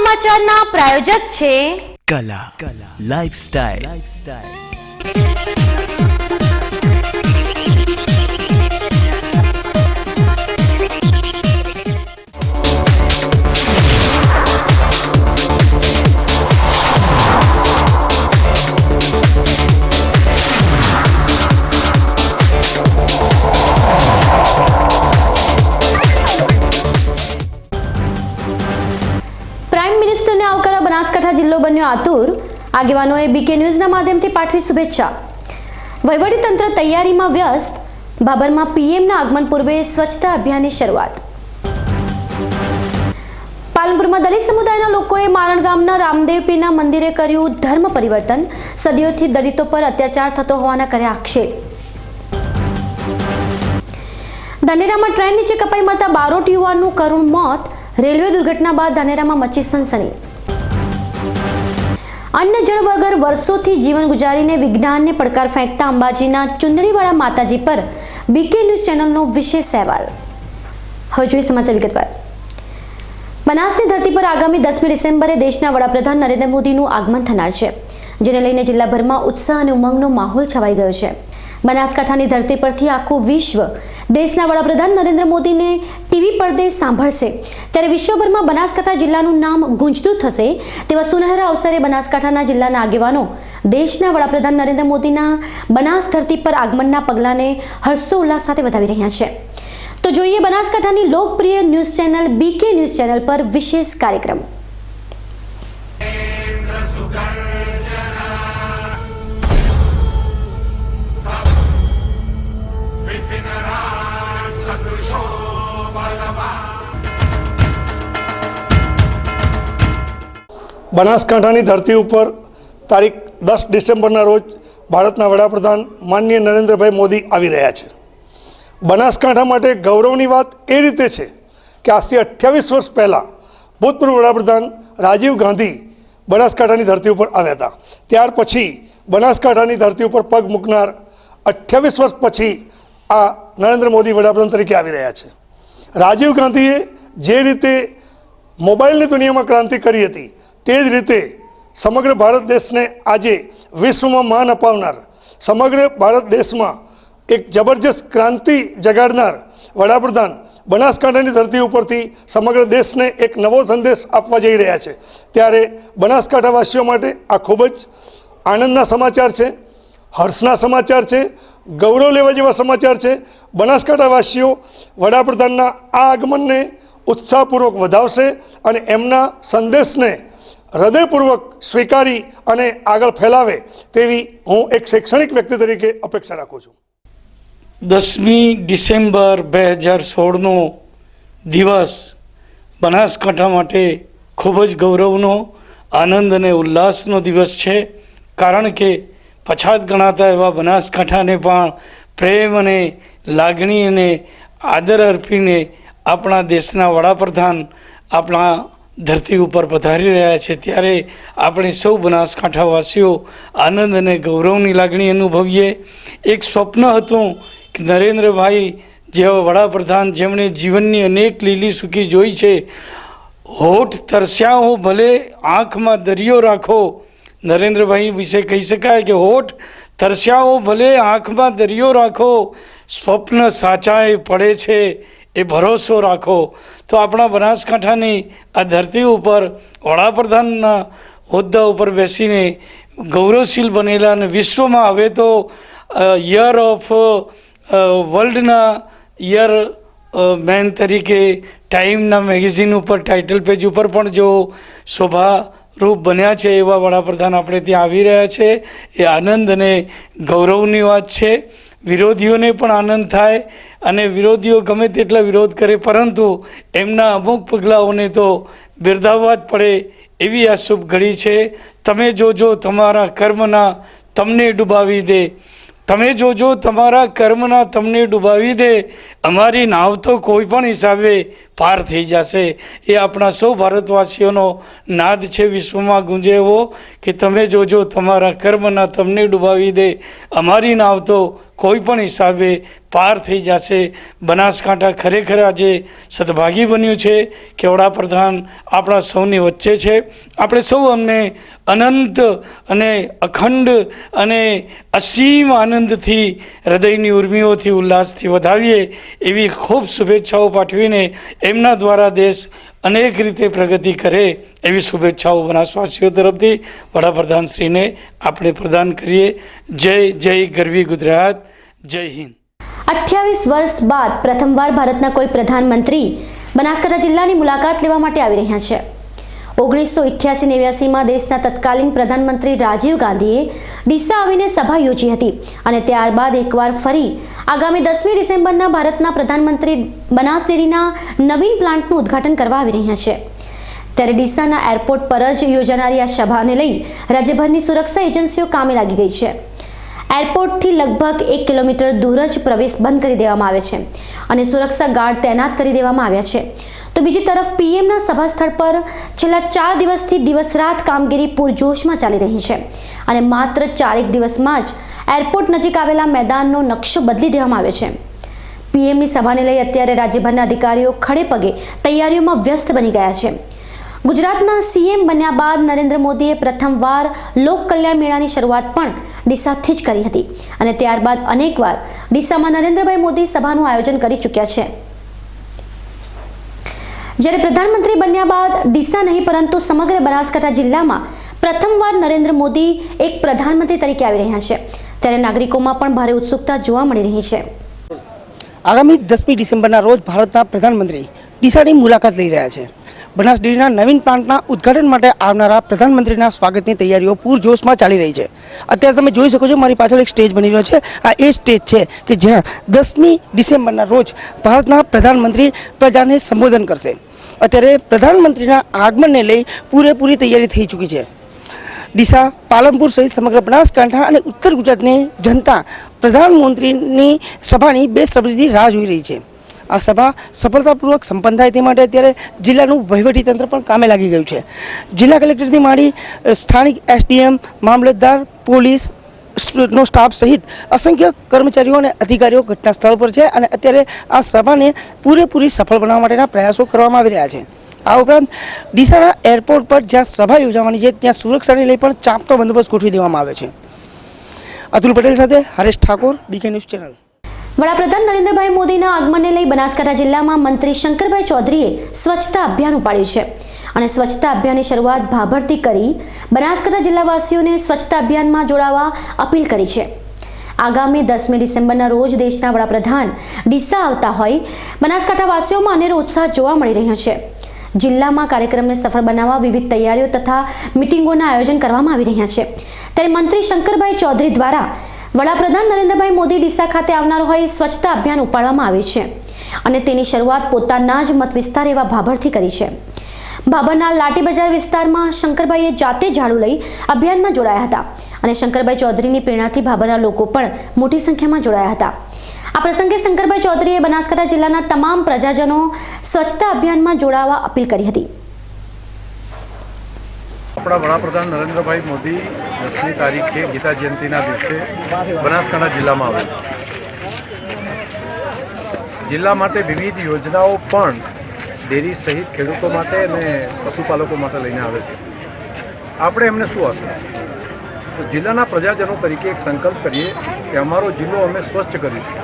સમાચારના પ્રાયોજક છે કલા લાઇફસ્ટાઇલ। પ્રાઇમ મિનિસ્ટરને આવકારવા બનાસકાંઠા જિલ્લો બન્યો આતુર। આગેવાનોએ બીકે ન્યૂઝના માધ્યમથી પાઠવી શુભેચ્છા। વહીવટીતંત્ર તૈયારીમાં વ્યસ્ત। બાબરમાં પીએમના આગમન પૂર્વે સ્વચ્છતા અભિયાનની શરૂઆત। પાલનપુરમાં દલિત સમુદાયના લોકોએ મારણ ગામના રામદેવપીરના મંદિરે કર્યું ધર્મ પરિવર્તન। સદીઓથી દલિતો પર અત્યાચાર થતો હોવાના કર્યા આક્ષેપ। ધાનેરામાં ટ્રેન નીચે કપાઈ મળતા બારોટ યુવાનનું કરુણ મોત। રેલવે દુર્ઘટના બાદ ધાનેરામાં મચી સનસની। અન્ન જળ વગર વર્ષોથી જીવન ગુજારીને વિજ્ઞાનને પડકાર ફેંકતા અંબાજીના ચુંદડીવાળા માતાજી પર બીકે ન્યૂઝ ચેનલનો વિશેષ અહેવાલ। હવે જોઈએ સમાચાર વિગતવાર। બનાસની ધરતી પર આગામી 10મી ડિસેમ્બરે દેશના વડાપ્રધાન નરેન્દ્ર મોદીનું આગમન થનાર છે, જેને લઈને જિલ્લાભરમાં ઉત્સાહ અને ઉમંગનો માહોલ છવાઈ ગયો છે। બનાસકાંઠાની ધરતી પરથી આખું વિશ્વ દેશના વડાપ્રધાન નરેન્દ્ર મોદીને ટીવી પડદે સાંભળશે, ત્યારે વિશ્વભરમાં બનાસકાંઠા જિલ્લાનું નામ ગુંજતું થશે તેવા સુનહેરા અવસરે બનાસકાંઠાના જિલ્લાના આગેવાનો દેશના વડાપ્રધાન નરેન્દ્ર મોદીના બનાસ ધરતી પર આગમનના પગલાને હર્ષોલ્લાસ સાથે વધાવી રહ્યા છે। તો જોઈએ બનાસકાંઠાની લોકપ્રિય news channel BK news channel પર વિશેષ કાર્યક્રમ। બનાસકાંઠાની ધરતી ઉપર તારીખ 10 ડિસેમ્બરના રોજ ભારતના વડાપ્રધાન માનનીય નરેન્દ્રભાઈ મોદી આવી રહ્યા છે। બનાસકાંઠા માટે ગૌરવની વાત એ રીતે છે કે આજથી 28 વર્ષ પહેલાં ભૂતપૂર્વ વડાપ્રધાન રાજીવ ગાંધી બનાસકાંઠાની ધરતી ઉપર આવ્યા હતા। ત્યાર પછી બનાસકાંઠાની ધરતી ઉપર પગ મૂકનાર 28 વર્ષ પછી આ નરેન્દ્ર મોદી વડાપ્રધાન તરીકે આવી રહ્યા છે। રાજીવ ગાંધીએ જે રીતે મોબાઈલની દુનિયામાં ક્રાંતિ કરી હતી, તે જ રીતે સમગ્ર ભારત દેશને આજે વિશ્વમાં માન અપાવનાર, સમગ્ર ભારત દેશમાં એક જબરજસ્ત ક્રાંતિ જગાડનાર વડાપ્રધાન બનાસકાંઠાની ધરતી ઉપરથી સમગ્ર દેશને એક નવો સંદેશ આપવા જઈ રહ્યા છે। ત્યારે બનાસકાંઠાવાસીઓ માટે આ ખૂબ જ આનંદના સમાચાર છે, હર્ષના સમાચાર છે, ગૌરવ લેવા જેવા સમાચાર છે। બનાસકાંઠાવાસીઓ વડાપ્રધાનના આ આગમનને ઉત્સાહપૂર્વક વધાવશે અને એમના સંદેશને હૃદયપૂર્વક સ્વીકારી અને આગળ ફેલાવે તેવી હું એક શૈક્ષણિક વ્યક્તિ તરીકે અપેક્ષા રાખું છું। 10મી ડિસેમ્બર 2016નો દિવસ બનાસકાંઠા માટે ખૂબ જ ગૌરવનો, આનંદ અને ઉલ્લાસનો દિવસ છે, કારણ કે પછાત ગણાતા એવા બનાસકાંઠાને પણ પ્રેમ અને લાગણી અને આદર અર્પીને આપણા દેશના વડાપ્રધાન આપણા ધરતી ઉપર પધારી રહ્યા છે। ત્યારે આપણે સૌ બનાસકાંઠાવાસીઓ આનંદ અને ગૌરવની લાગણી અનુભવીએ। એક સ્વપ્ન હતું કે નરેન્દ્રભાઈ જેવા વડાપ્રધાન, જેમણે જીવનની અનેક લીલી સૂકી જોઈ છે, હોઠ તરસ્યા હો ભલે આંખમાં દરિયો રાખો। નરેન્દ્રભાઈ વિશે કહી શકાય કે હોઠ તરસ્યા હો ભલે આંખમાં દરિયો રાખો, સ્વપ્ન સાચાએ પડે છે એ ભરોસો રાખો। તો આપણા બનાસકાંઠાની આ ધરતી ઉપર વડાપ્રધાનના હોદ્દા ઉપર બેસીને ગૌરવશીલ બનેલા અને વિશ્વમાં હવે તો યર ઓફ વર્લ્ડના યર મેન તરીકે ટાઈમના મેગેઝિન ઉપર ટાઇટલ પેજ ઉપર પણ જો શોભારૂપ બન્યા છે એવા વડાપ્રધાન આપણે ત્યાં આવી રહ્યા છે, એ આનંદ અને ગૌરવની વાત છે। વિરોધીઓને પણ આનંદ થાય અને વિરોધીઓ ગમે તેટલા વિરોધ કરે, પરંતુ એમના અમુક પગલાઓને તો બિરદાવવા જ પડે એવી આ શુભ ઘડી છે। તમે જોજો તમારા કર્મના તમને ડૂબાવી દે, તમે જોજો તમારા કર્મના તમને ડૂબાવી દે, અમારી નાવ તો કોઈ પણ હિસાબે પાર થઈ જશે। એ આપણા સૌ ભારતવાસીઓનો નાદ છે, વિશ્વમાં ગુંજે એવો કે તમે જોજો તમારા કર્મના તમને ડૂબાવી દે, અમારી નાવ તો કોઈ પણ હિસાબે પાર થઈ જશે. બનાસકાંઠા ખરેખર આજે સદભાગી બન્યું છે કે વડાપ્રધાન આપણા સૌની વચ્ચે છે. આપણે સૌ અમને અનંત અને અખંડ અને અસીમ આનંદથી હૃદયની ઉર્મિઓથી ઉલ્લાસથી વધાવીએ એવી ખૂબ શુભેચ્છાઓ પાઠવીને એમના દ્વારા દેશ અનેક રીતે પ્રગતિ કરે એવી શુભેચ્છાઓ બનાસવાસીઓ તરફથી વડાપ્રધાનશ્રીને આપણે પ્રદાન કરીએ. જય જય ગરવી ગુજરાત, જય હિન્દ. 28 વર્ષ બાદ પ્રથમવાર ભારતના કોઈ પ્રધાનમંત્રી બનાસકાંઠા જિલ્લાની મુલાકાત લેવા માટે આવી રહ્યા છે. 1988-89માં દેશના તત્કાલીન પ્રધાનમંત્રી રાજીવ ગાંધીએ ડીસા આવીને સભા યોજી હતી અને ત્યારબાદ એકવાર ફરી આગામી 10મી ડિસેમ્બરના ભારતના પ્રધાનમંત્રી બનાસ ડેરીના નવીન પ્લાન્ટનું ઉદ્ઘાટન કરવા આવી રહ્યા છે. ત્યારે ડીસાના એરપોર્ટ પર જ યોજાનારી આ સભાને લઈ રાજ્યભરની સુરક્ષા એજન્સીઓ કામે લાગી ગઈ છે. એરપોર્ટથી લગભગ 1 કિલોમીટર દૂર જ પ્રવેશ બંધ કરી દેવામાં આવે છે અને સુરક્ષા ગાર્ડ તૈનાત કરી દેવામાં આવ્યા છે. તો બીજી તરફ પીએમના સભા સ્થળ પર છેલ્લા 4 દિવસથી દિવસ રાત કામગીરી પૂરજોશમાં ચાલી રહી છે અને માત્ર 4 દિવસમાં જ એરપોર્ટ નજીક આવેલા મેદાનનો નકશો બદલી દેવામાં આવ્યો છે. પીએમની સભાને લઈ અત્યારે રાજ્યભરના અધિકારીઓ ખડે પગે તૈયારીઓમાં વ્યસ્ત બની ગયા છે. ગુજરાતના સીએમ બન્યા બાદ નરેન્દ્ર મોદીએ પ્રથમવાર લોક કલ્યાણ મેળાની શરૂઆત પણ ડીસાથી જ કરી હતી અને ત્યારબાદ અનેકવાર ડીસામાં નરેન્દ્રભાઈ મોદી સભાનું આયોજન કરી ચૂક્યા છે. જ્યારે પ્રધાનમંત્રી બન્યા બાદ ડીસા નહીં પરંતુ સમગ્ર બનાસકાંઠા જિલ્લામાં પ્રથમવાર નરેન્દ્ર મોદી એક પ્રધાનમંત્રી તરીકે આવી રહ્યા છે ત્યારે નાગરિકોમાં પણ ભારે ઉત્સુકતા જોવા મળી રહી છે. આગામી 10મી ડિસેમ્બરના રોજ ભારતના પ્રધાનમંત્રી ડીસાની મુલાકાત લઈ રહ્યા છે. બનાસ ડેરીના નવીન પ્લાન્ટના ઉદ્ઘાટન માટે આવનારા પ્રધાનમંત્રીના સ્વાગતની તૈયારીઓ પૂરજોશમાં ચાલી રહી છે. અત્યારે તમે જોઈ શકો છો મારી પાછળ એક સ્ટેજ બની રહ્યો છે. આ એ સ્ટેજ છે કે જ્યાં 10મી ડિસેમ્બરના રોજ ભારતના પ્રધાનમંત્રી પ્રજાને સંબોધન કરશે. અત્યારે પ્રધાનમંત્રીના આગમનને લઈ પૂરેપૂરી તૈયારી થઈ ચૂકી છે. ડીસા, પાલનપુર સહિત સમગ્ર બનાસકાંઠા અને ઉત્તર ગુજરાતની જનતા પ્રધાનમંત્રીની સભાની બેસબરીથી રાહ જોઈ રહી છે. આ સભા સફળતાપૂર્વક સંપન્ન થાય તે માટે અત્યારે જિલ્લાનું વહીવટીતંત્ર પણ કામે લાગી ગયું છે. જિલ્લા કલેક્ટરથી માંડી સ્થાનિક એસડીએમ, મામલતદાર, પોલીસનો સ્ટાફ સહિત અસંખ્ય કર્મચારીઓ અને અધિકારીઓ ઘટના સ્થળ પર છે અને અત્યારે આ સભાને પૂરેપૂરી સફળ બનાવવા માટેના પ્રયાસો કરવામાં આવી રહ્યા છે. આ ઉપરાંત ડીસાના એરપોર્ટ પર જ્યાં સભા યોજાવાની છે ત્યાં સુરક્ષાને લઈ પણ ચાંપતો બંદોબસ્ત ગોઠવી દેવામાં આવ્યો છે. અતુલ પટેલ સાથે Haresh Thakor, BK news channel. વડાપ્રધાન નરેન્દ્રભાઈ મોદીના આગમનને લઈ બનાસકાંઠા જિલ્લામાં મંત્રી શંકરભાઈ ચૌધરીએ સ્વચ્છતા અભિયાન ઉપાડ્યું છે અને સ્વચ્છતા અભિયાનની શરૂઆત ભાભરથી કરી બનાસકાંઠા જિલ્લાવાસીઓને સ્વચ્છતા અભિયાનમાં જોડાવા અપીલ કરી છે. આગામી 10મી ડિસેમ્બરના રોજ દેશના વડાપ્રધાન ડીસા આવતા હોય બનાસકાંઠાવાસીઓમાં અનેરો ઉત્સાહ જોવા મળી રહ્યો છે. જિલ્લામાં કાર્યક્રમને સફળ બનાવવા વિવિધ તૈયારીઓ તથા મિટિંગોના આયોજન કરવામાં આવી રહ્યા છે. ત્યારે મંત્રી શંકરભાઈ ચૌધરી દ્વારા વડાપ્રધાન નરેન્દ્રભાઈ મોદી ડીસા ખાતે આવનાર હોય સ્વચ્છતા અભિયાન ઉપાડવામાં આવ્યું છે અને તેની શરૂઆત પોતાના જ મત વિસ્તાર એવા ભાભરથી કરી છે. ભાભરના લાઠી બજાર વિસ્તારમાં શંકરભાઈએ જાતે ઝાડુ લઈ અભિયાનમાં જોડાયા હતા અને શંકરભાઈ ચૌધરીની પ્રેરણાથી ભાભરના લોકો પણ મોટી સંખ્યામાં જોડાયા હતા. આ પ્રસંગે શંકરભાઈ ચૌધરીએ બનાસકાંઠા જિલ્લાના તમામ પ્રજાજનો સ્વચ્છતા અભિયાનમાં જોડાવા અપીલ કરી હતી. આપણા વડાપ્રધાન નરેન્દ્રભાઈ મોદી 10મી તારીખે ગીતા જયંતિના દિવસે બનાસકાંઠા જિલ્લામાં આવે છે. જિલ્લા માટે વિવિધ યોજનાઓ પણ ડેરી સહિત ખેડૂતો માટે અને પશુપાલકો માટે લઈને આવે છે. આપણે એમને શું આપ્યું? તો જિલ્લાના પ્રજાજનો તરીકે એક સંકલ્પ કરીએ કે અમારો જિલ્લો અમે સ્વચ્છ કરીશું,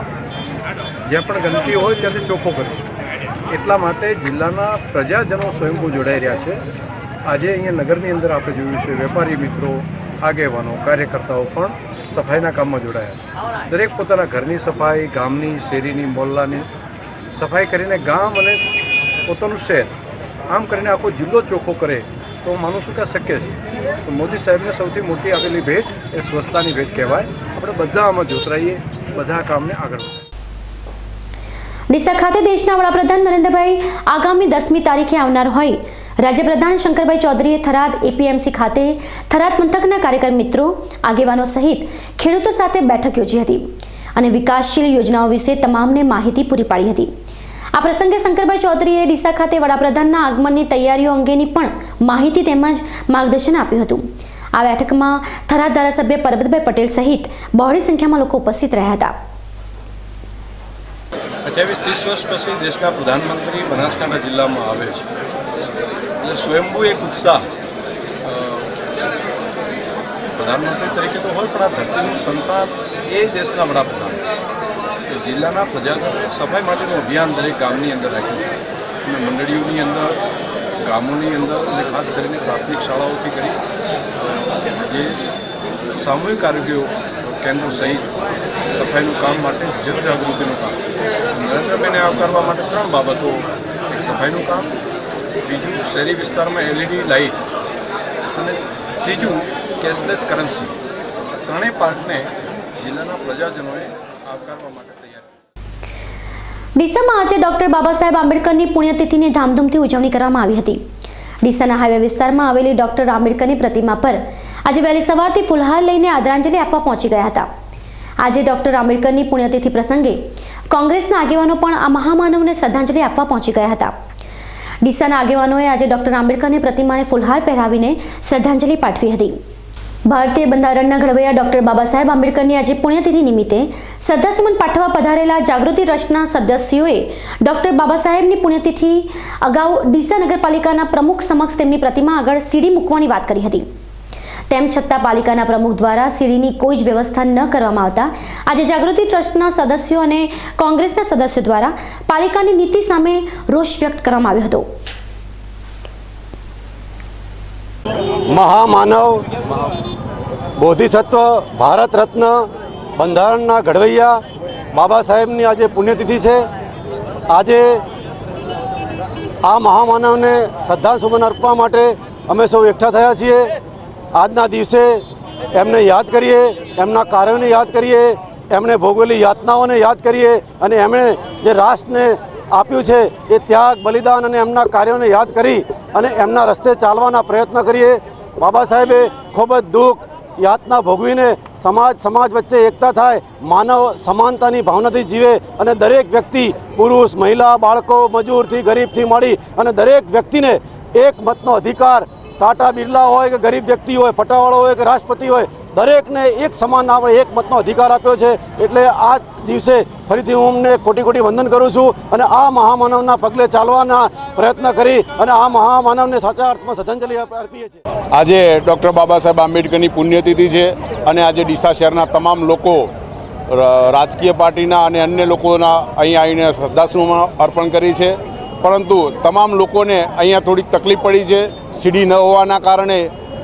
જ્યાં પણ ગંદકી હોય ત્યાંથી ચોખ્ખો કરીશું. એટલા માટે જિલ્લાના પ્રજાજનો સ્વયંભૂ જોડાઈ રહ્યા છે. આજે અહીંયા નગરની અંદર આપણે જોયું છે વેપારી મિત્રો, આગેવાનો, કાર્યકર્તાઓ પણ સફાઈના કામમાં જોડાયા છે. દરેક પોતાના ઘરની સફાઈ, ગામની, શેરીની, મોહલ્લાની સફાઈ કરીને ગામ અને પોતાનું શહેર આમ કરીને આખો જિલ્લો ચોખ્ખો કરે તો હું માનું છું કે શક્ય છે. તો મોદી સાહેબને સૌથી મોટી આપેલી ભેટ એ સ્વચ્છતાની ભેટ કહેવાય. આપણે બધા આમાં જોતરાઈએ, બધા કામને આગળ વધીએ. ડીસા ખાતે દેશના વડાપ્રધાન નરેન્દ્રભાઈ આગામી 10મી તારીખે આવનાર હોય રાજ્યપ્રધાન શંકરભાઈ ચૌધરીએ થરાદ એપીએમસી ખાતે થરાદ પંથકના કાર્યકર મિત્રો, આગેવાનો સહિત ખેડૂતો સાથે બેઠક યોજી હતી અને વિકાસશીલ યોજનાઓ વિશે તમામને માહિતી પૂરી પાડી હતી. આ પ્રસંગે શંકરભાઈ ચૌધરીએ ડીસા ખાતે વડાપ્રધાનના આગમનની તૈયારીઓ અંગેની પણ માહિતી તેમજ માર્ગદર્શન આપ્યું હતું. આ બેઠકમાં થરાદ ધારાસભ્ય પરબતભાઈ પટેલ સહિત બહોળી સંખ્યામાં લોકો ઉપસ્થિત રહ્યા હતા. 28-30 વર્ષ પછી દેશના પ્રધાનમંત્રી બનાસકાંઠા જિલ્લામાં આવે છે એટલે સ્વયંભૂ એક ઉત્સાહ પ્રધાનમંત્રી તરીકે તો હોય, પણ આ ધરતીનું સંતાન એ દેશના વડાપ્રધાન છે. જિલ્લાના પ્રજાજનોએ સફાઈ માટેનું અભિયાન દરેક ગામની અંદર રાખ્યું છે અને મંડળીઓની અંદર, ગામોની અંદર અને ખાસ કરીને પ્રાથમિક શાળાઓથી કરી જે સામૂહિક આરોગ્ય કેન્દ્રો સહિત સફાઈનું કામ માટે જનજાગૃતિનું કામ. નરેન્દ્રભાઈને આવકારવા માટે 3 બાબતો: એક સફાઈનું કામ, બીજું શહેરી વિસ્તારમાં LED લાઇટ અને ત્રીજું કેશલેસ કરન્સી. ત્રણેય પાર્ટને જિલ્લાના પ્રજાજનોએ આવકારવા માટે તૈયાર. ડીસામાં આજે ડોક્ટર બાબા સાહેબ આંબેડકરની પુણ્યતિથિની ધામધૂમથી ઉજવણી કરવામાં આવી હતી. ડીસાના હાઈવે વિસ્તારમાં આવેલી ડોક્ટર આંબેડકરની પ્રતિમા પર આજે વહેલી સવારથી ફુલહાર લઈને આદરાંજલિ આપવા પહોંચી ગયા હતા. આજે ડોક્ટર આંબેડકરની પુણ્યતિથિ પ્રસંગે કોંગ્રેસના આગેવાનો પણ આ મહામાનવને શ્રદ્ધાંજલિ આપવા પહોંચી ગયા હતા. ડીસાના આગેવાનોએ આજે ડોક્ટર આંબેડકરની પ્રતિમાને ફુલહાર પહેરાવીને શ્રદ્ધાંજલિ પાઠવી હતી. ભારતીય બંધારણના ઘડવૈયા ડોક્ટર બાબા સાહેબ આંબેડકરની આજે પુણ્યતિથિ નિમિત્તે શ્રદ્ધાસુમન પાઠવવા પધારેલા જાગૃતિ ટ્રસ્ટના સદસ્યોએ ડોક્ટર બાબા સાહેબની પુણ્યતિથિ અગાઉ ડીસા નગરપાલિકાના પ્રમુખ સમક્ષ તેમની પ્રતિમા આગળ સીડી મૂકવાની વાત કરી હતી. તેમ છતાં પાલિકાના પ્રમુખ દ્વારા સીડીની કોઈ જ વ્યવસ્થા ન કરવામાં આવતા આજે જાગૃતિ ટ્રસ્ટના સદસ્યો અને કોંગ્રેસના સદસ્યો દ્વારા પાલિકાની નીતિ સામે રોષ વ્યક્ત કરવામાં આવ્યો હતો. મહામાનવ, બોધિસત્વ, ભારત રત્ન, બંધારણના ઘડવૈયા બાબા સાહેબની આજે પુણ્યતિથિ છે. આજે આ મહામાનવને શ્રદ્ધાસુમન અર્પવા માટે અમે સૌ એકઠા થયા છીએ. આજના દિવસે એમને યાદ કરીએ, એમના કાર્યોને યાદ કરીએ, એમણે ભોગવેલી યાતનાઓને યાદ કરીએ અને એમણે જે રાષ્ટ્રને આપ્યું છે એ ત્યાગ, બલિદાન અને એમના કાર્યોને યાદ કરી અને એમના રસ્તે ચાલવાના પ્રયત્ન કરીએ. બાબા સાહેબે ખૂબ જ દુઃખ, યાતના ભોગવીને સમાજ વચ્ચે એકતા થાય, માનવ સમાનતાની ભાવનાથી જીવે અને દરેક વ્યક્તિ, પુરુષ, મહિલા, બાળકો, મજૂરથી ગરીબથી મળી અને દરેક વ્યક્તિને એક મતનો અધિકાર, ટાટા બિરલા હોય કે ગરીબ વ્યક્તિ હોય, પટાવાળો હોય કે રાષ્ટ્રપતિ હોય, દરેકને એક સમાન આપણે એક મતનો અધિકાર આપ્યો છે. એટલે આ દિવસે ફરીથી હું અમને કોટી કોટી વંદન કરું છું અને આ મહામાનવના પગલે ચાલવાના પ્રયત્ન કરી અને આ મહામાનવને સાચા અર્થમાં શ્રદ્ધાંજલિ અર્પીએ છીએ. આજે ડૉક્ટર બાબા સાહેબ આંબેડકરની પુણ્યતિથિ છે અને આજે ડીસા શહેરના તમામ લોકો, રાજકીય પાર્ટીના અને અન્ય લોકોના અહીં આવીને શ્રદ્ધાસુમન અર્પણ કરી છે. પરંતુ તમામ લોકોને અહીંયા થોડીક તકલીફ પડી છે. સીડી ન હોવાના કારણે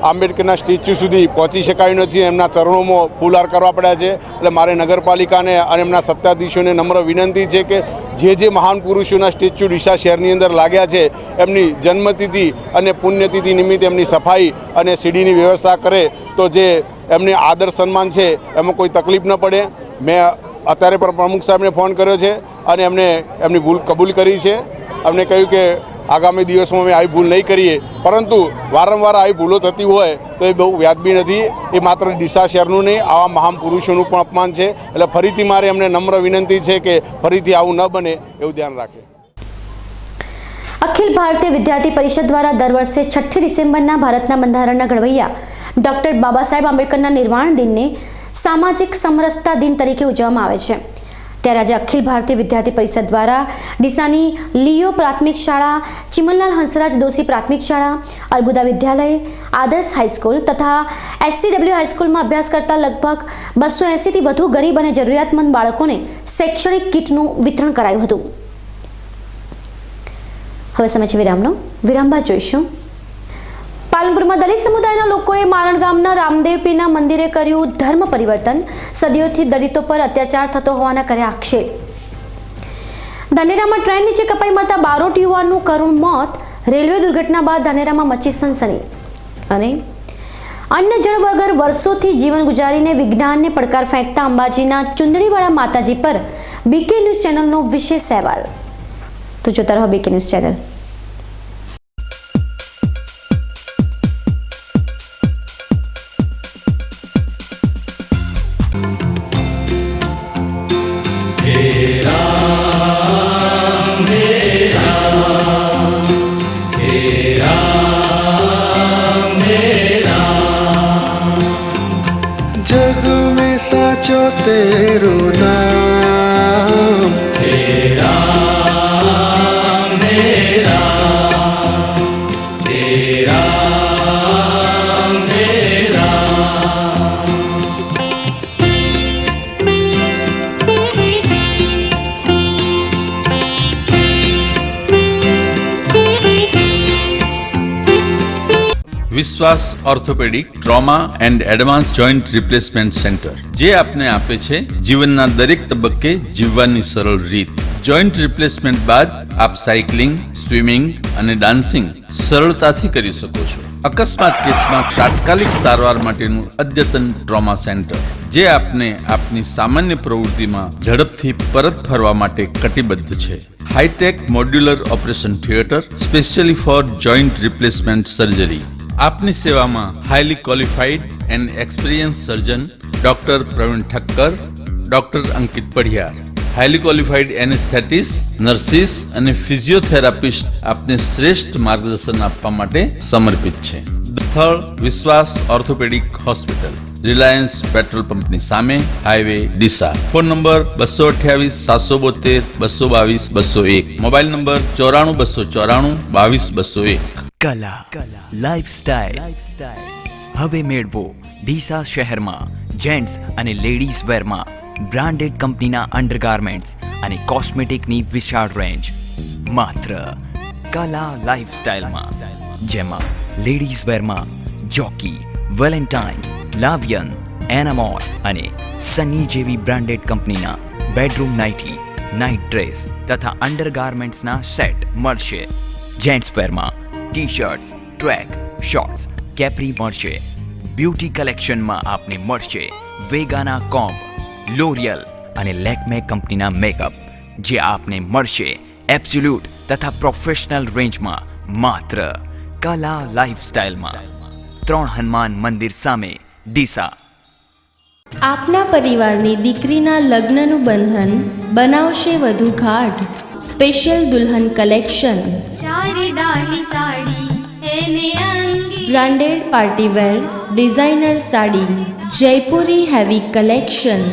આંબેડકરના સ્ટેચ્યુ સુધી પહોંચી શકાયું નથી. એમના ચરણોમાં ફૂલહાર કરવા પડ્યા છે. એટલે મારે નગરપાલિકાને અને એમના સત્તાધીશોને નમ્ર વિનંતી છે કે જે મહાન પુરુષોના સ્ટેચ્યુ ડીસા શહેરની અંદર લાગ્યા છે એમની જન્મતિથિ અને પુણ્યતિથિ નિમિત્તે એમની સફાઈ અને સીડીની વ્યવસ્થા કરે તો જે એમની આદર સન્માન છે એમાં કોઈ તકલીફ ન પડે. મેં અત્યારે પણ પ્રમુખ સાહેબને ફોન કર્યો છે અને એમને એમની ભૂલ કબૂલ કરી છે. અમને કહ્યું કે આગામી દિવસમાં અમે આવી ભૂલ નહીં કરીએ, પરંતુ વારંવાર આવી ભૂલો થતી હોય તો એ બહુ વ્યાજબી નથી. એ માત્ર ડીસા શહેરનું નહીં, આવા મહાન પુરુષોનું પણ અપમાન છે. એટલે ફરીથી મારે એમને નમ્ર વિનંતી છે કે ફરીથી આવું ન બને એવું ધ્યાન રાખે. અખિલ ભારતીય વિદ્યાર્થી પરિષદ દ્વારા દર વર્ષે 6 ડિસેમ્બરના ભારતના બંધારણના ઘડવૈયા ડોક્ટર બાબા સાહેબ આંબેડકરના નિર્વાણ દિનને સામાજિક સમરસતા દિન તરીકે ઉજવવામાં આવે છે. ત્યારે આજે અખિલ ભારતીય વિદ્યાર્થી પરિષદ દ્વારા ડીસાની લિયો પ્રાથમિક શાળા, ચિમનલાલ હંસરાજ દોશી પ્રાથમિક શાળા, અર્બુદા વિદ્યાલય, આદર્શ હાઈસ્કૂલ તથા SCW હાઈસ્કૂલમાં અભ્યાસ કરતા લગભગ 280થી વધુ ગરીબ અને જરૂરિયાતમંદ બાળકોને શૈક્ષણિક કીટનું વિતરણ કરાયું હતું. હવે સમય છે વિરામનો. વિરામ બાદ જોઈશું. પાલનપુરમાં દલિત સમુદાયના લોકોએ મારણ ગામના રામદેવ પીરના મંદિરે કર્યું ધર્મ પરિવર્તન. સદીઓથી દલિતો પર અત્યાચાર થતો હોવાના કર્યા આક્ષેપ. ધાનેરામાં ટ્રેન નીચે કપાઈ મળતા 12 યુવાનનું કરુણ મોત. રેલવે દુર્ઘટના બાદ ધાનેરામાં મચી સનસની. અને અન્ય જળ વગર વર્ષોથી જીવન ગુજારીને વિજ્ઞાનને પડકાર ફેંકતા અંબાજીના ચુંદડીવાળા માતાજી પર BK ન્યૂઝ ચેનલનો વિશેષ અહેવાલ. તો જોતા રહો BK ન્યૂઝ ચેનલ. जग में साचो तेरो नाम વિશ્વાસ orthopaedic trauma and advance joint replacement centre, જે આપને આપે છે જીવનના દરેક તબક્કે જીવવાની સરળ રીત. જોઈન્ટ રિપ્લેસમેન્ટ બાદ આપ સાયકલિંગ, સ્વિમિંગ અને ડાન્સિંગ સરળતાથી કરી શકો છો. અકસ્માત કેસમાં તાત્કાલિક સારવાર માટેનું અદ્યતન ટ્રોમા સેન્ટર, જે આપને આપની સામાન્ય પ્રવૃત્તિમાં ઝડપથી પરત ફરવા માટે કટિબદ્ધ છે. Hi-tech modular operation theatre specially for joint replacement surgery. આપની સેવામાં highly qualified and experience surgeon doctor Praveen Thakkar, doctor Ankit Padhiyar, highly qualified anaesthetist, nurses અને ફિઝિયોથેરાપિસ્ટ આપને શ્રેષ્ઠ માર્ગદર્શન આપવા માટે સમર્પિત છે. સ્થળ વિશ્વાસ ઓર્થોપેડિક હોસ્પિટલ, રિલાયન્સ પેટ્રોલ પંપની સામે, highway Deesa. Phone number 228-772-222-201. Mobile number 94-294-22-201. કલા લાઇફસ્ટાઇલ હવે મેળવો ડીસા શહેરમાં જેન્ટ્સ અને લેડીઝ વેરમાં બ્રાન્ડેડ કંપનીના અંડરગાર્મેન્ટ્સ અને કોસ્મેટિકની વિશાળ રેન્જ માત્ર કલા લાઇફસ્ટાઇલમાં, જેમાં લેડીઝ વેરમાં જોકી, વેલેન્ટાઇન, લાવિયન, એનામોર અને સની જેવી બ્રાન્ડેડ કંપનીના બેડરૂમ નાઇટી, નાઇટ ડ્રેસ તથા અંડરગાર્મેન્ટ્સના સેટ મળશે. જેન્ટ્સ વેરમાં ટી-શર્ટ્સ, ટ્રેક, શોર્ટ્સ, કેપ્રી મળશે. બ્યુટી કલેક્શનમાં આપને મળશે વેગાના કોમ્બ, લોરિયલ અને લેક્મે કંપનીના મેકઅપ, જે આપને મળશે એબ્સોલ્યુટ તથા પ્રોફેશનલ રેન્જમાં માત્ર કલા લાઇફસ્ટાઇલમાં. 3 હનુમાન મંદિર સામે, ડીસા. આપના પરિવારની દીકરીના લગ્નનું બંધન બનાવશે વધુ ગાઢ. સ્પેશિયલ દુલ્હન collection, branded partywear designer sari, Jaipuri heavy collection,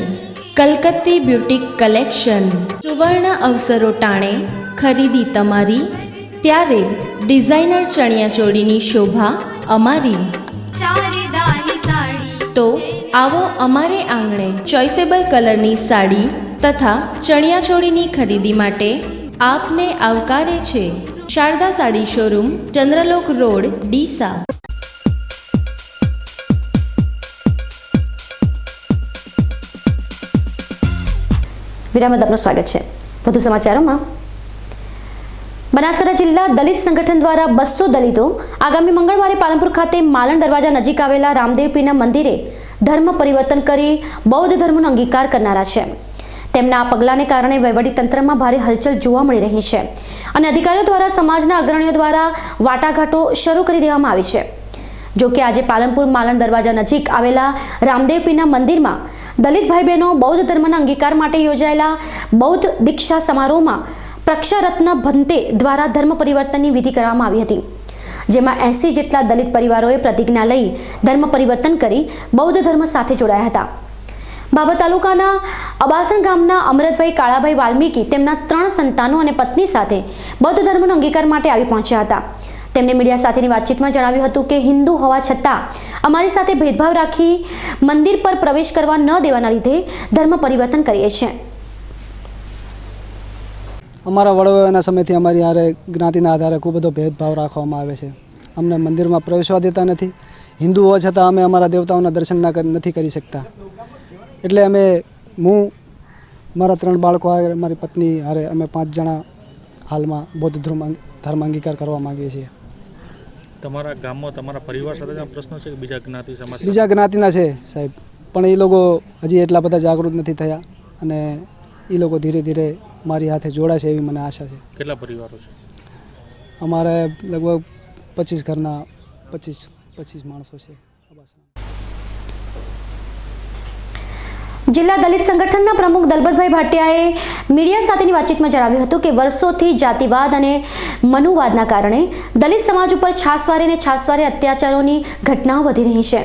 કલકત્તી બ્યુટીક કલેક્શન. સુવર્ણ અવસરો ટાણે ખરીદી તમારી, ત્યારે ડિઝાઇનર ચણિયાચોળીની શોભા અમારી. તો આવો અમારે આંગણે ચોઇસેબલ કલરની સાડી તથા ચણિયાચોળીની ખરીદી માટે આપને આવકારે છે શારદા સાડી શોરૂમ, ચંદ્રલોક રોડ, ડીસા. વિરામ બાદ આપનું સ્વાગત છે. વધુ સમાચારોમાં, બનાસકાંઠા જિલ્લા દલિત સંગઠન દ્વારા 200 દલિતો આગામી મંગળવારે પાલનપુર ખાતે માલણ દરવાજા નજીક આવેલા રામદેવપીરના મંદિરે ધર્મ પરિવર્તન કરી બૌદ્ધ ધર્મનો અંગીકાર કરનારા છે. તેમના આ પગલાંને કારણે વહીવટી તંત્રમાં ભારે હલચલ જોવા મળી રહી છે અને અધિકારીઓ દ્વારા સમાજના અગ્રણીઓ દ્વારા વાટાઘાટો શરૂ કરી દેવામાં આવી છે. જો કે આજે પાલનપુર માલણ દરવાજા નજીક આવેલા રામદેવપીરના મંદિરમાં દલિત ભાઈ બહેનો બૌદ્ધ ધર્મના અંગીકાર માટે યોજાયેલા બૌદ્ધ દીક્ષા સમારોહમાં પ્રક્ષારત્ન ભંતે દ્વારા ધર્મ પરિવર્તનની વિધિ કરવામાં આવી હતી, જેમાં 80 જેટલા દલિત પરિવારોએ પ્રતિજ્ઞા લઈ ધર્મ પરિવર્તન કરી બૌદ્ધ ધર્મ સાથે જોડાયા હતા. બાબર તાલુકાના અબાસણ ગામના અમરતભાઈ કાળાભાઈ વાલ્મીકી તેમના 3 સંતાનો અને પત્ની સાથે બૌદ્ધ ધર્મનો અંગીકાર માટે આવી પહોંચ્યા હતા. તેમણે મીડિયા સાથેની વાતચીતમાં જણાવ્યું હતું કે હિન્દુ હોવા છતાં અમારી સાથે ભેદભાવ રાખી મંદિર પર પ્રવેશ કરવા ન દેવાના લીધે ધર્મ પરિવર્તન કરીએ છીએ. અમારા વડવાઓના સમયથી અમારી હારે જ્ઞાતિના આધારે ખૂબ બધો ભેદભાવ રાખવામાં આવે છે. અમને મંદિરમાં પ્રવેશવા દેતા નથી. હિન્દુ હોવા છતાં અમે અમારા દેવતાઓના દર્શન નથી કરી શકતા. એટલે હું મારા 3 બાળકો હારે, મારી પત્ની હારે અમે 5 જણા હાલમાં બૌદ્ધ ધર્મ અંગીકાર કરવા માંગીએ છીએ. તમારા ગામમાં તમારા પરિવાર સાથે પ્રશ્નો છે કે બીજા જ્ઞાતિ સમાજ? બીજા જ્ઞાતિના છે સાહેબ, પણ એ લોકો હજી એટલા બધા જાગૃત નથી થયા અને એ લોકો ધીરે ધીરે મારી હાથે જોડાશે એવી મને આશા છે. કેટલા પરિવારો છે? અમારે લગભગ 25 ઘરના 25 માણસો છે. જિલ્લા દલિત સંગઠનના પ્રમુખ દલપતભાઈ ભાટિયાએ મીડિયા સાથેની વાતચીતમાં જણાવ્યું હતું કે વર્ષોથી જાતિવાદ અને મનુવાદના કારણે દલિત સમાજ ઉપર છાસવારે અત્યાચારોની ઘટનાઓ વધી રહી છે.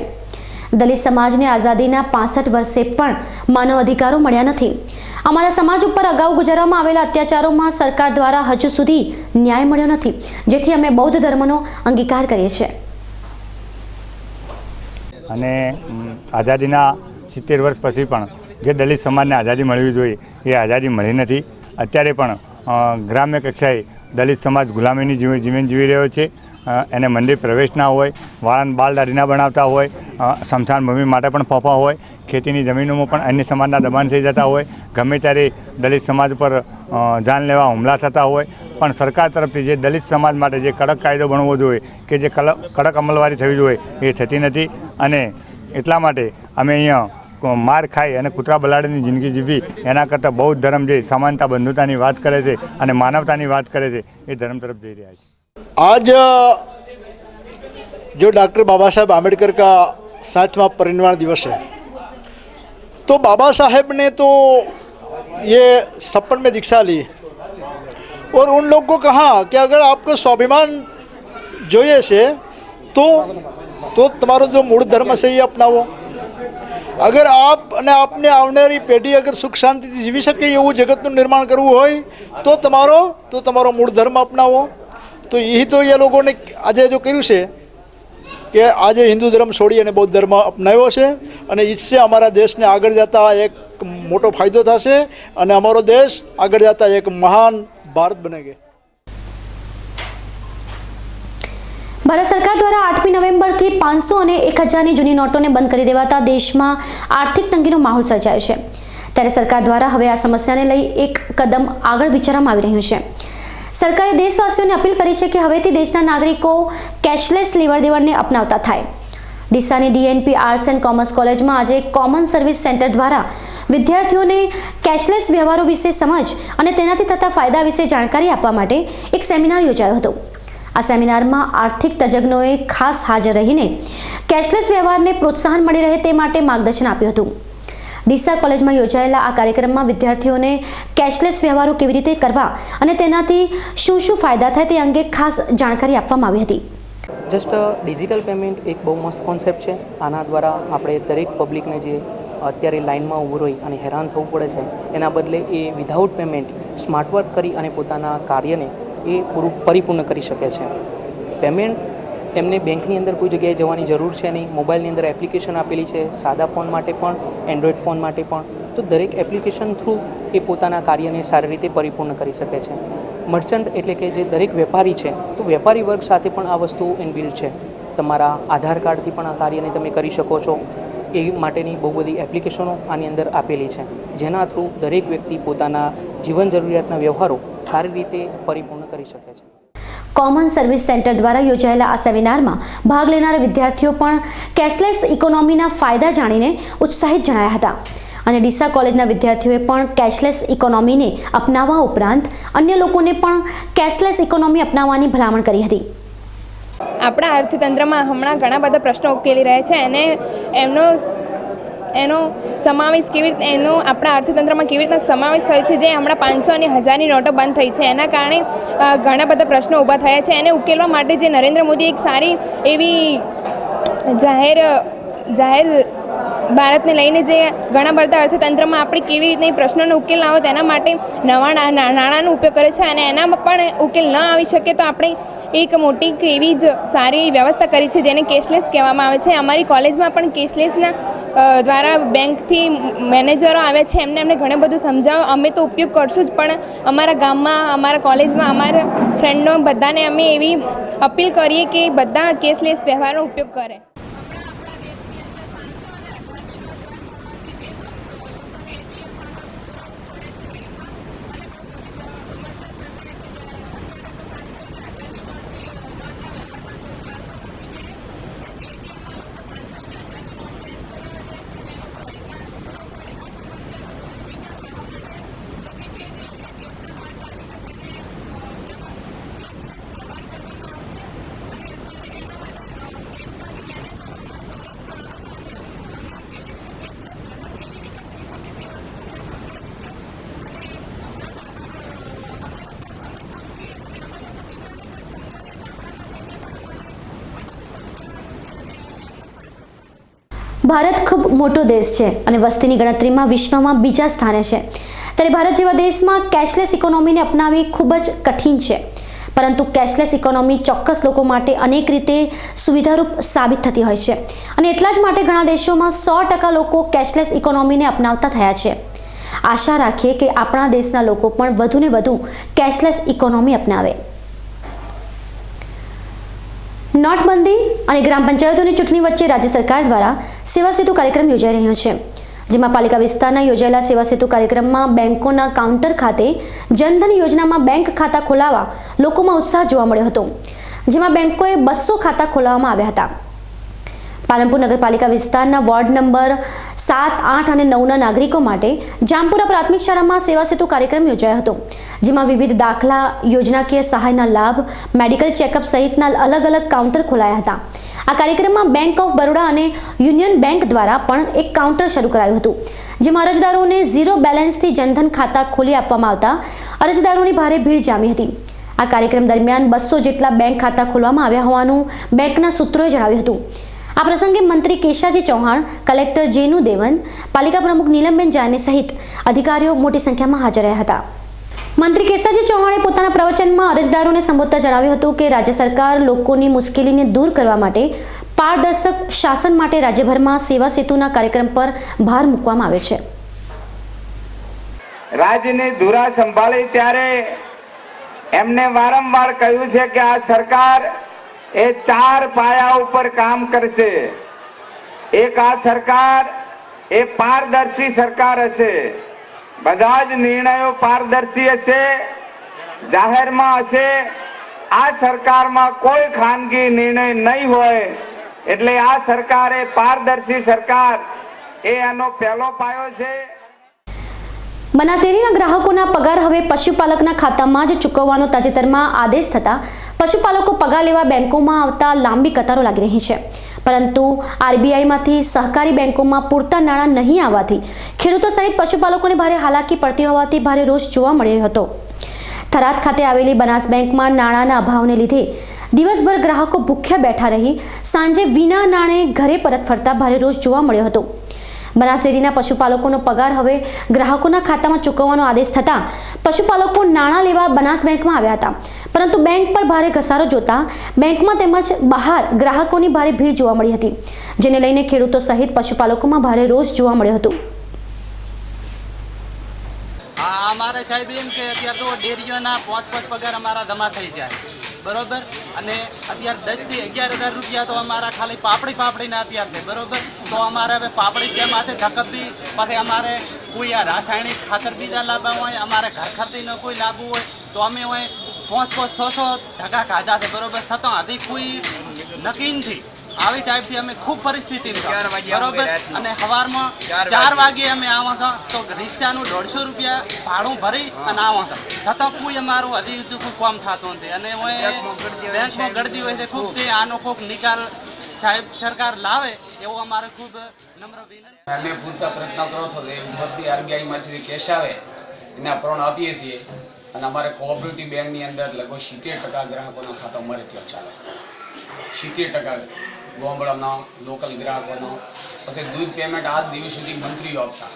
દલિત સમાજને આઝાદીના 65 વર્ષે પણ માનવ અધિકારો મળ્યા નથી. અમારા સમાજ ઉપર અગાઉ ગુજારવામાં આવેલા અત્યાચારોમાં સરકાર દ્વારા હજુ સુધી ન્યાય મળ્યો નથી, જેથી અમે બૌદ્ધ ધર્મનો અંગીકાર કરીએ છીએ. અને આઝાદીના 70 વર્ષ પછી પણ જે દલિત સમાજને આઝાદી મળવી જોઈએ એ આઝાદી મળી નથી. અત્યારે પણ ગ્રામ્ય કક્ષાએ દલિત સમાજ ગુલામીની જીવન જીવી રહ્યો છે એને મંદિર પ્રવેશ ના હોય, વાળાને બાલ દાઢી ના બનાવતા હોય, સ્મશાન ભૂમિ માટે પણ ફાંફા હોય, ખેતીની જમીનોમાં પણ અન્ય સમાજના દબાણ થઈ જતા હોય, ગમે ત્યારે દલિત સમાજ પર જાનલેવા હુમલા થતા હોય, પણ સરકાર તરફથી જે દલિત સમાજ માટે જે કડક કાયદો બનવો જોઈએ કે જે કડક અમલવારી થવી જોઈએ એ થતી નથી. અને એટલા માટે અમે અહીંયા માર ખાઈ અને કૂતરા બલાડીની જિંદગી જીવી એના કરતાં બૌદ્ધ ધર્મ જે સમાનતા બંધુતાની વાત કરે છે અને માનવતાની વાત કરે છે એ ધર્મ તરફ જઈ રહ્યા છે. आज जो डॉक्टर बाबा साहेब आम्बेडकर का 60वां परिनिर्वाण दिवस है, तो बाबा साहेब ने तो ये 56 में दीक्षा ली और उन लोग को कहा कि अगर आपको स्वाभिमान જોઈએ છે तो તમારો जो मूળ ધર્મ છે એ અપનાવો. અગર આપ અને આપને આવનારી પેઢી અગર સુખ શાંતિથી જીવી શકે એવું જગતનું નિર્માણ કરવું હોય તો તમારો મૂળ ધર્મ અપનાવો. તો એ તો એ લોકોને આજે જો કર્યું છે કે આજે હિન્દુ ધર્મ છોડી અને બૌદ્ધ ધર્મ અપનાવ્યો છે અને ઈચ્છે અમારા દેશને આગળ જતા એક મોટો ફાયદો થશે અને અમારો દેશ આગળ જતા એક મહાન ભારત બનેગે. ભારત સરકાર દ્વારા 8મી નવેમ્બરથી 500 અને 1000ની જૂની નોટોને બંધ કરી દેવાતા દેશમાં આર્થિક તંગીનો માહોલ સર્જાયો છે. ત્યારે સરકાર દ્વારા હવે આ સમસ્યાને લઈ એક કદમ આગળ વિચારવામાં આવી રહ્યું છે. સરકારે દેશવાસીઓને અપીલ કરી છે કે હવેથી દેશના નાગરિકો કેશલેસ લેવડ દેવડને અપનાવતા થાય. ડીસાની DNP આર્ટ્સ એન્ડ કોમર્સ કોલેજમાં આજે કોમન સર્વિસ સેન્ટર દ્વારા વિદ્યાર્થીઓને કેશલેસ વ્યવહારો વિશે સમજ અને તેનાથી થતા ફાયદા વિશે જાણકારી આપવા માટે એક સેમિનાર યોજાયો હતો. આ સેમિનારમાં આર્થિક તજજ્ઞોએ ખાસ હાજર રહીને કેશલેસ વ્યવહારને પ્રોત્સાહન મળી રહે તે માટે માર્ગદર્શન આપ્યું હતું. ડીસા કોલેજમાં યોજાયેલા આ કાર્યક્રમમાં વિદ્યાર્થીઓને કેશલેસ વ્યવહારો કેવી રીતે કરવા અને તેનાથી શું શું ફાયદા થાય તે અંગે ખાસ જાણકારી આપવામાં આવી હતી. જસ્ટ ડિજિટલ પેમેન્ટ એક બહુ મસ્ત કોન્સેપ્ટ છે. આના દ્વારા આપણે દરેક પબ્લિકને જે અત્યારે લાઇનમાં ઊભું રહી અને હેરાન થવું પડે છે એના બદલે એ વિધાઉટ પેમેન્ટ સ્માર્ટ વર્ક કરી અને પોતાના કાર્યને એ પરિપૂર્ણ કરી શકે છે. પેમેન્ટ એમને બેંકની અંદર કોઈ જગ્યાએ જવાની જરૂર છે નહીં. મોબાઈલની અંદર એપ્લિકેશન આપેલી છે, સાદા ફોન માટે પણ, એન્ડ્રોઈડ ફોન માટે પણ. તો દરેક એપ્લિકેશન થ્રુ એ પોતાના કાર્યને સારી રીતે પરિપૂર્ણ કરી શકે છે. મર્ચન્ટ એટલે કે જે દરેક વેપારી છે તો વેપારી વર્ગ સાથે પણ આ વસ્તુ ઇનબિલ્ટ છે. તમારા આધાર કાર્ડથી પણ આ કાર્યને તમે કરી શકો છો. એ માટેની બહુ બધી એપ્લિકેશનો આની અંદર આપેલી છે, જેના થ્રુ દરેક વ્યક્તિ પોતાના જીવન જરૂરિયાતના વ્યવહારો સારી રીતે પરિપૂર્ણ કરી શકે છે. કોમન સર્વિસ સેન્ટર દ્વારા યોજાયેલા આ સેમિનારમાં ભાગ લેનારા વિદ્યાર્થીઓ પણ કેશલેસ ઇકોનોમીના ફાયદા જાણીને ઉત્સાહિત જણાયા હતા. અને ડીસા કોલેજના વિદ્યાર્થીઓએ પણ કેશલેસ ઇકોનોમીને અપનાવવા ઉપરાંત અન્ય લોકોને પણ કેશલેસ ઇકોનોમી અપનાવવાની ભલામણ કરી હતી. આપણા અર્થતંત્રમાં હમણાં ઘણા બધા પ્રશ્નો ઉકેલી રહ્યા છે અને એનો સમાવેશ આપણા અર્થતંત્રમાં કેવી રીતના સમાવેશ થયો છે. જે હમણાં 500 અને 1000ની નોટો બંધ થઈ છે એના કારણે ઘણા બધા પ્રશ્નો ઊભા થયા છે. એને ઉકેલવા માટે જે નરેન્દ્ર મોદી એક સારી એવી જાહેર ભારતને લઈને જે ઘણા બધા અર્થતંત્રમાં આપણે કેવી રીતે પ્રશ્નોનો ઉકેલ લાવો તેના માટે નવા નાણાંનો ઉપયોગ કરે છે. અને એનામાં પણ ઉકેલ ન આવી શકે તો આપણે એક મોટી એવી જ સારી વ્યવસ્થા કરી છે જેને કેશલેસ કહેવામાં આવે છે. અમારી કોલેજમાં પણ કેશલેસના દ્વારા બેંકથી મેનેજરો આવે છે, એમને ઘણું બધું સમજાવો. અમે તો ઉપયોગ કરશું જ, પણ અમારા ગામમાં, અમારા કોલેજમાં, અમારા ફ્રેન્ડો બધાને અમે એવી અપીલ કરીએ કે બધા કેશલેસ વ્યવહારનો ઉપયોગ કરે. ભારત ખૂબ મોટો દેશ છે અને વસ્તીની ગણતરીમાં વિશ્વમાં બીજા સ્થાને છે. ત્યારે ભારત જેવા દેશમાં કેશલેસ ઇકોનોમીને અપનાવવી ખૂબ જ કઠિન છે. પરંતુ કેશલેસ ઇકોનોમી ચોક્કસ લોકો માટે અનેક રીતે સુવિધારૂપ સાબિત થતી હોય છે અને એટલા જ માટે ઘણા દેશોમાં 100% લોકો કેશલેસ ઇકોનોમીને અપનાવતા થયા છે. આશા રાખીએ કે આપણા દેશના લોકો પણ વધુને વધુ કેશલેસ ઇકોનોમી અપનાવે. નોટબંધી અને ગ્રામ પંચાયતોની ચૂંટણી વચ્ચે રાજ્ય સરકાર દ્વારા સેવા સેતુ કાર્યક્રમ યોજાઈ રહ્યો છે, જેમાં પાલિકા વિસ્તારના યોજાયેલા સેવા સેતુ કાર્યક્રમમાં બેંકોના કાઉન્ટર ખાતે જનધન યોજનામાં બેંક ખાતા ખોલાવવા લોકોમાં ઉત્સાહ જોવા મળ્યો હતો, જેમાં બેંકોએ 200 ખાતા ખોલાવવામાં આવ્યા હતા. પાલનપુર નગરપાલિકા વિસ્તારના વોર્ડ નંબર 7, 8 અને 9ના નાગરિકો માટે જામપુરા પ્રાથમિક શાળામાં સેવા સેતુ કાર્યક્રમ યોજાયો હતો, જેમાં વિવિધ દાખલા, યોજનાકીય સહાયના લાભ, મેડિકલ ચેકઅપ સહિતના અલગ અલગ કાઉન્ટર ખોલાયા હતા. આ કાર્યક્રમમાં બેંક ઓફ બરોડા અને યુનિયન બેંક દ્વારા પણ એક કાઉન્ટર શરૂ કરાયું હતું, જેમાં અરજદારોને 0 બેલેન્સથી જનધન ખાતા ખોલી આપવામાં આવતા અરજદારોની ભારે ભીડ જામી હતી. આ કાર્યક્રમ દરમિયાન 200 જેટલા બેંક ખાતા ખોલવામાં આવ્યા હોવાનું બેંકના સૂત્રોએ જણાવ્યું હતું. આ પ્રસંગે મંત્રી કેશાજી ચૌહાણ, કલેક્ટર જેનુ દેવન, પાલિકા પ્રમુખ નીલમબેન જાની સહિત અધિકારીઓ મોટી સંખ્યામાં હાજર રહ્યા હતા. મંત્રી કેશાજી ચૌહાણે પોતાના પ્રવચનમાં અરજદારોને સંબોધતા જણાવ્યું હતું કે રાજ્ય સરકાર લોકોની મુશ્કેલીને દૂર કરવા માટે પારદર્શક શાસન માટે રાજ્યભરમાં સેવા સેતુના કાર્યક્રમ પર ભાર મૂકવામાં આવ્યો છે. રાજ્યની ધુરા સંભાળી ત્યારે એમને વારંવાર કહ્યું છે કે આ સરકાર એ 4 પાયા ઉપર કામ કરશે. એક, આ સરકાર એ પારદર્શી સરકાર હશે. બધા જ નિર્ણયો પારદર્શી હશે, જાહેરમાં હશે. આ સરકારમાં કોઈ ખાનગી નિર્ણય નહીં હોય. એટલે આ સરકાર એ પારદર્શી સરકાર એ આનો પહેલો પાયો છે. બનાસ ડેરીના ગ્રાહકોના પગાર હવે પશુપાલકના ખાતામાં જ ચૂકવવાનો તાજેતરમાં આદેશ થતા પશુપાલકો પગાર લેવા બેંકોમાં આવતા લાંબી કતારો લાગી રહી છે, પરંતુ આરબીઆઈમાંથી સહકારી બેંકોમાં પૂરતા નાણાં નહીં આવવાથી ખેડૂતો સહિત પશુપાલકોને ભારે હાલાકી પડતી હોવાથી ભારે રોષ જોવા મળ્યો હતો. થરાદ ખાતે આવેલી બનાસ બેંકમાં નાણાંના અભાવને લીધે દિવસભર ગ્રાહકો ભૂખ્યા બેઠા રહી સાંજે વિના નાણે ઘરે પરત ફરતા ભારે રોષ જોવા મળ્યો હતો. બનાસ ડેરીના પશુપાલકોનો પગાર હવે ગ્રાહકોના ખાતામાં ચૂકવવાનો આદેશ થતાં પશુપાલકો નાણાં લેવા બનાસ બેંકમાં આવ્યા હતા, પરંતુ બેંક પર ભારે ઘસારો જોતા બેંકમાં તેમજ બહાર ગ્રાહકોની ભારે ભીડ જોવા મળી હતી, જેને લઈને ખેડૂતો સહિત પશુપાલકોમાં ભારે રોષ જોવા મળ્યો હતો. અમારે સાહેબ એમ કે અત્યારે તો ડેરીઓના 5 પગાર અમારા જમા થઈ જાય, બરોબર, અને અત્યારે 10 થી 11,000 રૂપિયા તો અમારા ખાલી પાપડીના અત્યારે છે, બરોબર. તો અમારે હવે પાપડી છે માથે ધકપી, પછી અમારે કોઈ આ રાસાયણિક ખાતર બીજા લાવવા હોય, અમારે ઘર ખર્ચીનો કોઈ લાવવું હોય તો અમે હોય 500-600 ધક્કા ખાધા છે, બરોબર. છતાં હજી કોઈ નક્કી નથી. આવી ટાઈપથી અમે ખૂબ પરિસ્થિતિ બરોબર. અને સવારમાં 4 વાગે અમે આવો છો તો રિક્ષાનું 150 રૂપિયા ભાડું ભરી અને આવો છો, છતાં કોઈ અમારું હજી કોઈ કામ થતું નથી. અને બેંકમાં ગળદી હોય છે ખૂબ, તે આનો કોઈક નિકાલ સાહેબ સરકાર લાવે એવો અમારે ખૂબ નમ્ર વિનંતી. અમે પૂરતા પ્રયત્ન કરો છો એ ઉપરથી આરબીઆઈમાંથી કેશ આવે એના પ્રણ આપીએ છીએ. અને અમારે કોઓપરેટિવ બેંકની અંદર લગભગ 70% ગ્રાહકોના ખાતા અમારે ત્યાં ચાલે છે. 70% ગામડાના લોકલ ગ્રાહકોનો. પછી દૂધ પેમેન્ટ આજ દિવસ સુધી મંત્રીઓ આપતા,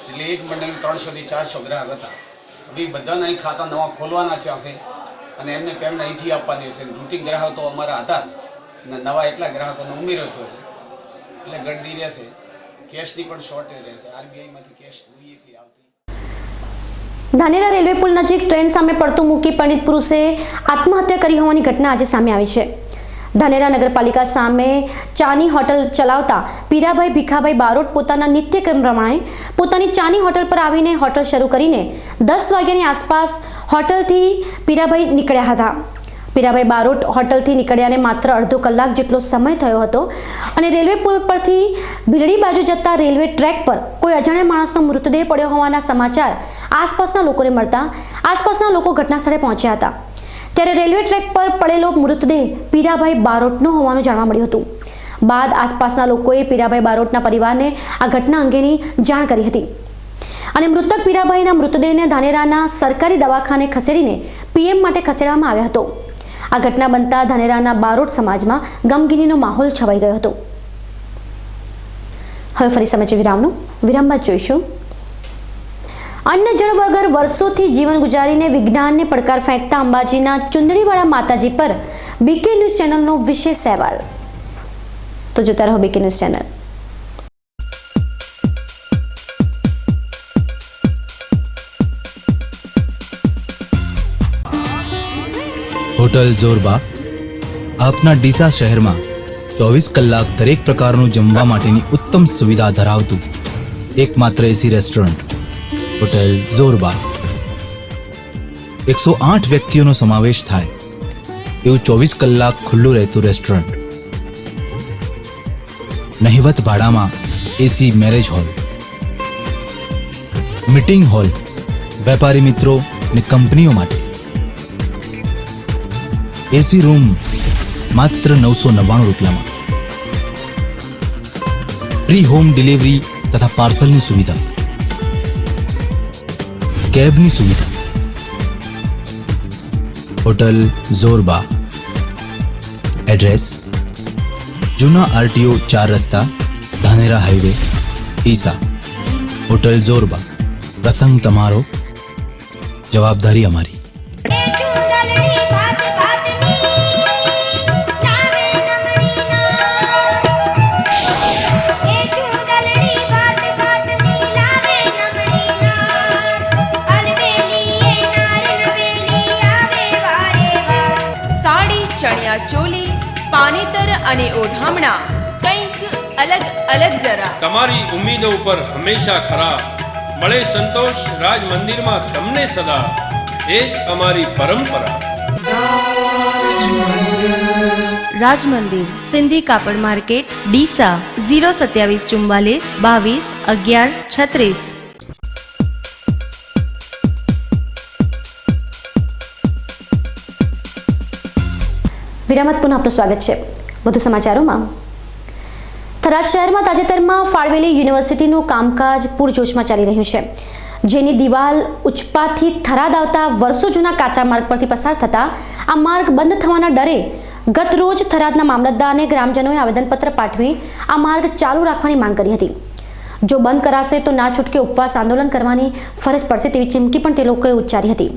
એટલે એક મંડળ 300 થી 400 ગ્રાહક હતા. હવે બધાના અહીં ખાતા નવા ખોલવાના થયા છે અને એમને પેમેન્ટ અહીંથી આપવાની છે. રૂટીન ગ્રાહકો તો અમારા હતા અને નવા એટલા ગ્રાહકોનો ઉમેરો થયો છે, એટલે ગળદી રહેશે. કેશની પણ શોર્ટેજ રહેશે. આરબીઆઈમાંથી કેશ જોઈએ કે આવતી. ધાનેરા રેલવે પુલ નજીક ટ્રેન સામે પડતું મૂકી પરિણીત પુરુષે આત્મહત્યા કરી હોવાની ઘટના આજે સામે આવી છે. ધાનેરા નગરપાલિકા સામે ચાની હોટલ ચલાવતા પીરાભાઈ ભીખાભાઈ બારોટ પોતાના નિત્યક્રમ પ્રમાણે પોતાની ચાની હોટલ પર આવીને હોટલ શરૂ કરીને 10 વાગ્યાની આસપાસ હોટલથી પીરાભાઈ નીકળ્યા હતા. પીરાભાઈ બારોટ હોટલથી નીકળ્યાને માત્ર અડધો કલાક જેટલો સમય થયો હતો અને રેલવે પુલ પરથી ભીલડી બાજુ જતા રેલવે ટ્રેક પર કોઈ અજાણ્યા માણસનો મૃતદેહ પડ્યો હોવાના સમાચાર આસપાસના લોકોને મળતા આસપાસના લોકો ઘટનાસ્થળે પહોંચ્યા હતા. ત્યારે રેલવે ટ્રેક પર પડેલો મૃતદેહ પીરાભાઈ બારોટનો હોવાનું જાણવા મળ્યું હતું. બાદ આસપાસના લોકોએ પીરાભાઈ બારોટના પરિવારને આ ઘટના અંગેની જાણ કરી હતી અને મૃતક પીરાભાઈના મૃતદેહને ધાનેરાના સરકારી દવાખાને ખસેડીને પીએમ માટે ખસેડવામાં આવ્યો હતો. આ ઘટના બનતા ધાનેરાના બારોટ સમાજમાં ગમગીનીનો માહોલ છવાઈ ગયો હતો. હવે ફરી સમય વિરામ બાદ જોઈશું. અન્ન જળ વગર વર્ષોથી જીવન ગુજારીને વિજ્ઞાનને પડકાર ફેંકતા અંબાજીના ચુંદડીવાળા માતાજી પર બીકે ન્યૂઝ ચેનલનો વિશેષ અહેવાલ. તો જોતા રહો બીકે ન્યૂઝ ચેનલ. હોટલ જોરબા આપના ડીસા શહેરમાં 24 કલાક દરેક પ્રકારનું જમવા માટેની ઉત્તમ સુવિધા ધરાવતું એકમાત્ર એસી રેસ્ટોરન્ટ હોટેલ ઝોરબા. 108 વ્યક્તિઓનો સમાવેશ થાય એવું 24 કલાક ખુલ્લું રહેતું રેસ્ટોરન્ટ. નહિવત ભાડામાં એસી મેરેજ હોલ, મીટિંગ હોલ, વેપારી મિત્રો અને કંપનીઓ માટે એસી રૂમ માત્ર 999 રૂપિયામાં. ફ્રી હોમ ડિલિવરી તથા પાર્સલની સુવિધા, કેબની સુવિધા. હોટલ ઝોરબા. એડ્રેસ જૂના આરટીઓ 4 રસ્તા, ધાનેરા હાઈવે, ડીસા. હોટલ ઝોરબા. પ્રસંગ તમારો, જવાબદારી અમારી. સાડી, ચણિયા ચોલી, પાનેતર અને ઓઢામણા કંઈક અલગ અલગ જરા. તમારી ઉમ્મીદો ઉપર હંમેશા ખરા, મળે સંતોષ રાજ મંદિરમાં તમને સદા, એ જ અમારી પરંપરા. રાજ મંદિર, સિંધી કાપડ માર્કેટ, ડીસા. 02744 22 11 36. વિરામત પુનઃ આપનું સ્વાગત છે. વધુ સમાચારોમાં, થરાદ શહેરમાં તાજેતરમાં ફાળવેલી યુનિવર્સિટીનું કામકાજ પૂરજોશમાં ચાલી રહ્યું છે, જેની દિવાલ ઉચપાથી થરાદ આવતા વર્ષો જૂના કાચા માર્ગ પરથી પસાર થતા આ માર્ગ બંધ થવાના ડરે ગત રોજ થરાદના મામલતદાર અને ગ્રામજનોએ આવેદનપત્ર પાઠવી આ માર્ગ ચાલુ રાખવાની માંગ કરી હતી. જો બંધ કરાશે તો ના છૂટકે ઉપવાસ આંદોલન કરવાની ફરજ પડશે તેવી ચીમકી પણ તે લોકોએ ઉચ્ચારી હતી.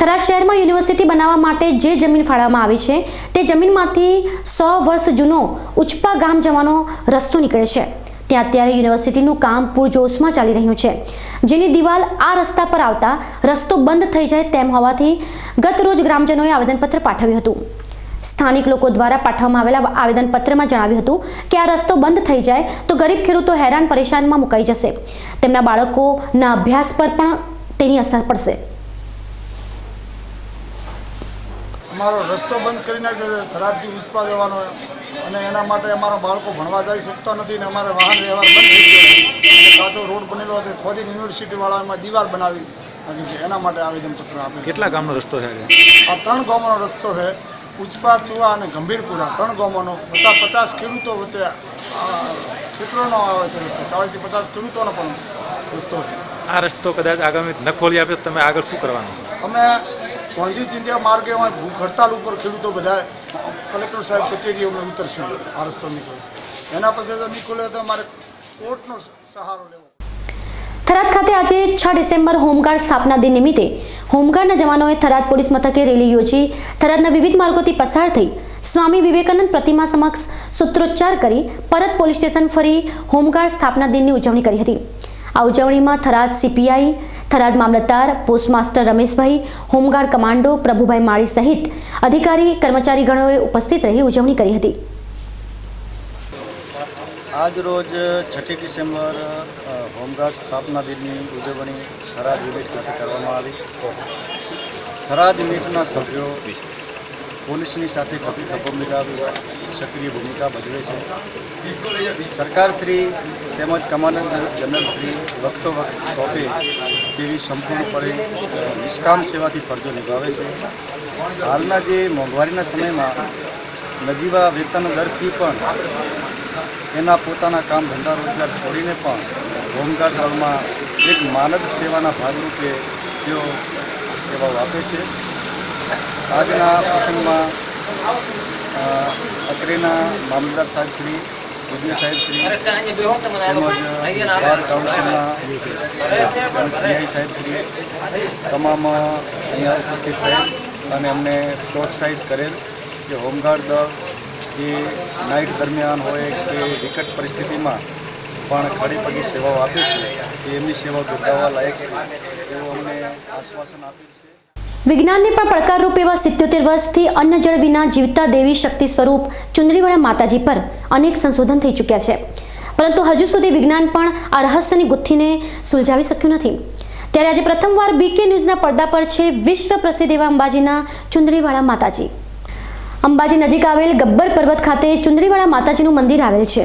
થરાદ શહેરમાં યુનિવર્સિટી બનાવવા માટે જે જમીન ફાળવવામાં આવી છે તે જમીનમાંથી 100 વર્ષ જૂનો ઉચપા ગામ જવાનો રસ્તો નીકળે છે. ત્યાં અત્યારે યુનિવર્સિટીનું કામ પૂરજોશમાં ચાલી રહ્યું છે, જેની દિવાલ આ રસ્તા પર આવતા રસ્તો બંધ થઈ જાય તેમ હોવાથી ગત રોજ ગ્રામજનોએ આવેદનપત્ર પાઠવ્યું હતું. સ્થાનિક લોકો દ્વારા પાઠવવામાં આવેલા આવેદનપત્રમાં જણાવ્યું હતું કે આ રસ્તો બંધ થઈ જાય તો ગરીબ ખેડૂતો હેરાન પરેશાનમાં મુકાઈ જશે. તેમના બાળકોના અભ્યાસ પર પણ તેની અસર પડશે. અમારો રસ્તો બંધ કરી નાખ્યો છે થરાદથી ઉચપા જવાનો, અને એના માટે અમારા બાળકો ભણવા જઈ શકતા નથી અને અમારે વાહન વ્યવહાર બંધ થઈ ગયો છે. અને કાચો રોડ બનેલો હતો, ખોદીને યુનિવર્સિટીવાળા એમાં દિવાલ બનાવી નાખી છે. એના માટે આવેદનપત્ર આપ્યું. કેટલા ગામનો રસ્તો છે આ 3 ગામનો રસ્તો છે, ઉચપા, ચુવા અને ગંભીરપુરા. 3 ગામોનો બધા 50 ખેડૂતો વચ્ચે ખેતરોનો આવે છે રસ્તો. 40 થી 50 ખેડૂતોનો પણ રસ્તો છે. આ રસ્તો કદાચ આગામી ન ખોલી આપે તો તમે આગળ શું કરવાનું? અમે ગાંધી ચિંધ્યા માર્ગે ભૂખ હડતાલ ઉપર ખેડૂતો બધા કલેક્ટર સાહેબ કચેરીઓમાં ઉતરશું. આ રસ્તો નીકળે, એના પછી જો નીકળે તો અમારે કોર્ટનો સહારો લેવો. થરાદ ખાતે આજે 6 ડિસેમ્બર હોમગાર્ડ સ્થાપના દિન નિમિત્તે હોમગાર્ડના જવાનોએ થરાદ પોલીસ મથકે રેલી યોજી થરાદના વિવિધ માર્ગોથી પસાર થઈ સ્વામી વિવેકાનંદ પ્રતિમા સમક્ષ સૂત્રોચ્ચાર કરી પરત પોલીસ સ્ટેશન ફરી હોમગાર્ડ સ્થાપના દિનની ઉજવણી કરી હતી. આ ઉજવણીમાં થરાદ સીપીઆઈ, થરાદ મામલતદાર, postmaster Rameshbhai, home guard commando Prabhubhai Mali સહિત અધિકારી કર્મચારીગણોએ ઉપસ્થિત રહી ઉજવણી કરી હતી. આજ રોજ 6 ડિસેમ્બર હોમગાર્ડ સ્થાપના દિનની ઉજવણી થરાદ યુનિટ ખાતે કરવામાં આવી. થરાદ યુનિટના સભ્યો પોલીસની સાથે ખભે મિલાવી સક્રિય ભૂમિકા ભજવે છે. સરકારશ્રી તેમજ કમાન્ડન્ટ જનરલશ્રી વખતો વખત સોંપે તેવી સંપૂર્ણપણે નિષ્કામ સેવાથી ફરજો નિભાવે છે. હાલના જે મોંઘવારીના સમયમાં નજીવા વેતન દરથી પણ એના પોતાના કામ ધંધા રોજગાર છોડીને પણ હોમગાર્ડ દળમાં એક માનદ સેવાના ભાગરૂપે તેઓ સેવાઓ આપે છે. આજના પ્રસંગમાં અત્રેના મામલતદાર સાહેબશ્રી, ઉદ્યોગ સાહેબશ્રી તેમજ બાર કાઉન્સિલના પીઆઈ સાહેબશ્રી તમામ અહીંયા ઉપસ્થિત થયેલ અને અમને પ્રોત્સાહિત કરેલ કે હોમગાર્ડ દળ એ નાઇટ દરમિયાન હોય કે વિકટ પરિસ્થિતિમાં પણ ખડી પડી સેવાઓ આપે છે, એ એમની સેવાઓ બિરદાવવા લાયક છે એવું અમને આશ્વાસન આપ્યું છે. વિજ્ઞાનને પણ પડકારરૂપ એવા 77 વર્ષથી અન્ન જળ વિના જીવતા દેવી શક્તિ સ્વરૂપ ચુંદડીવાળા માતાજી પર અનેક સંશોધન થઈ ચૂક્યા છે, પરંતુ હજુ સુધી વિજ્ઞાન પણ આ રહસ્યની ગુથ્થીને સુલઝાવી શક્યું નથી. ત્યારે આજે પ્રથમવાર બીકે ન્યૂઝના પડદા પર છે વિશ્વ પ્રસિદ્ધ એવા અંબાજીના ચુંદડીવાળા માતાજી. અંબાજી નજીક આવેલ ગબ્બર પર્વત ખાતે ચુંદડીવાળા માતાજીનું મંદિર આવેલ છે,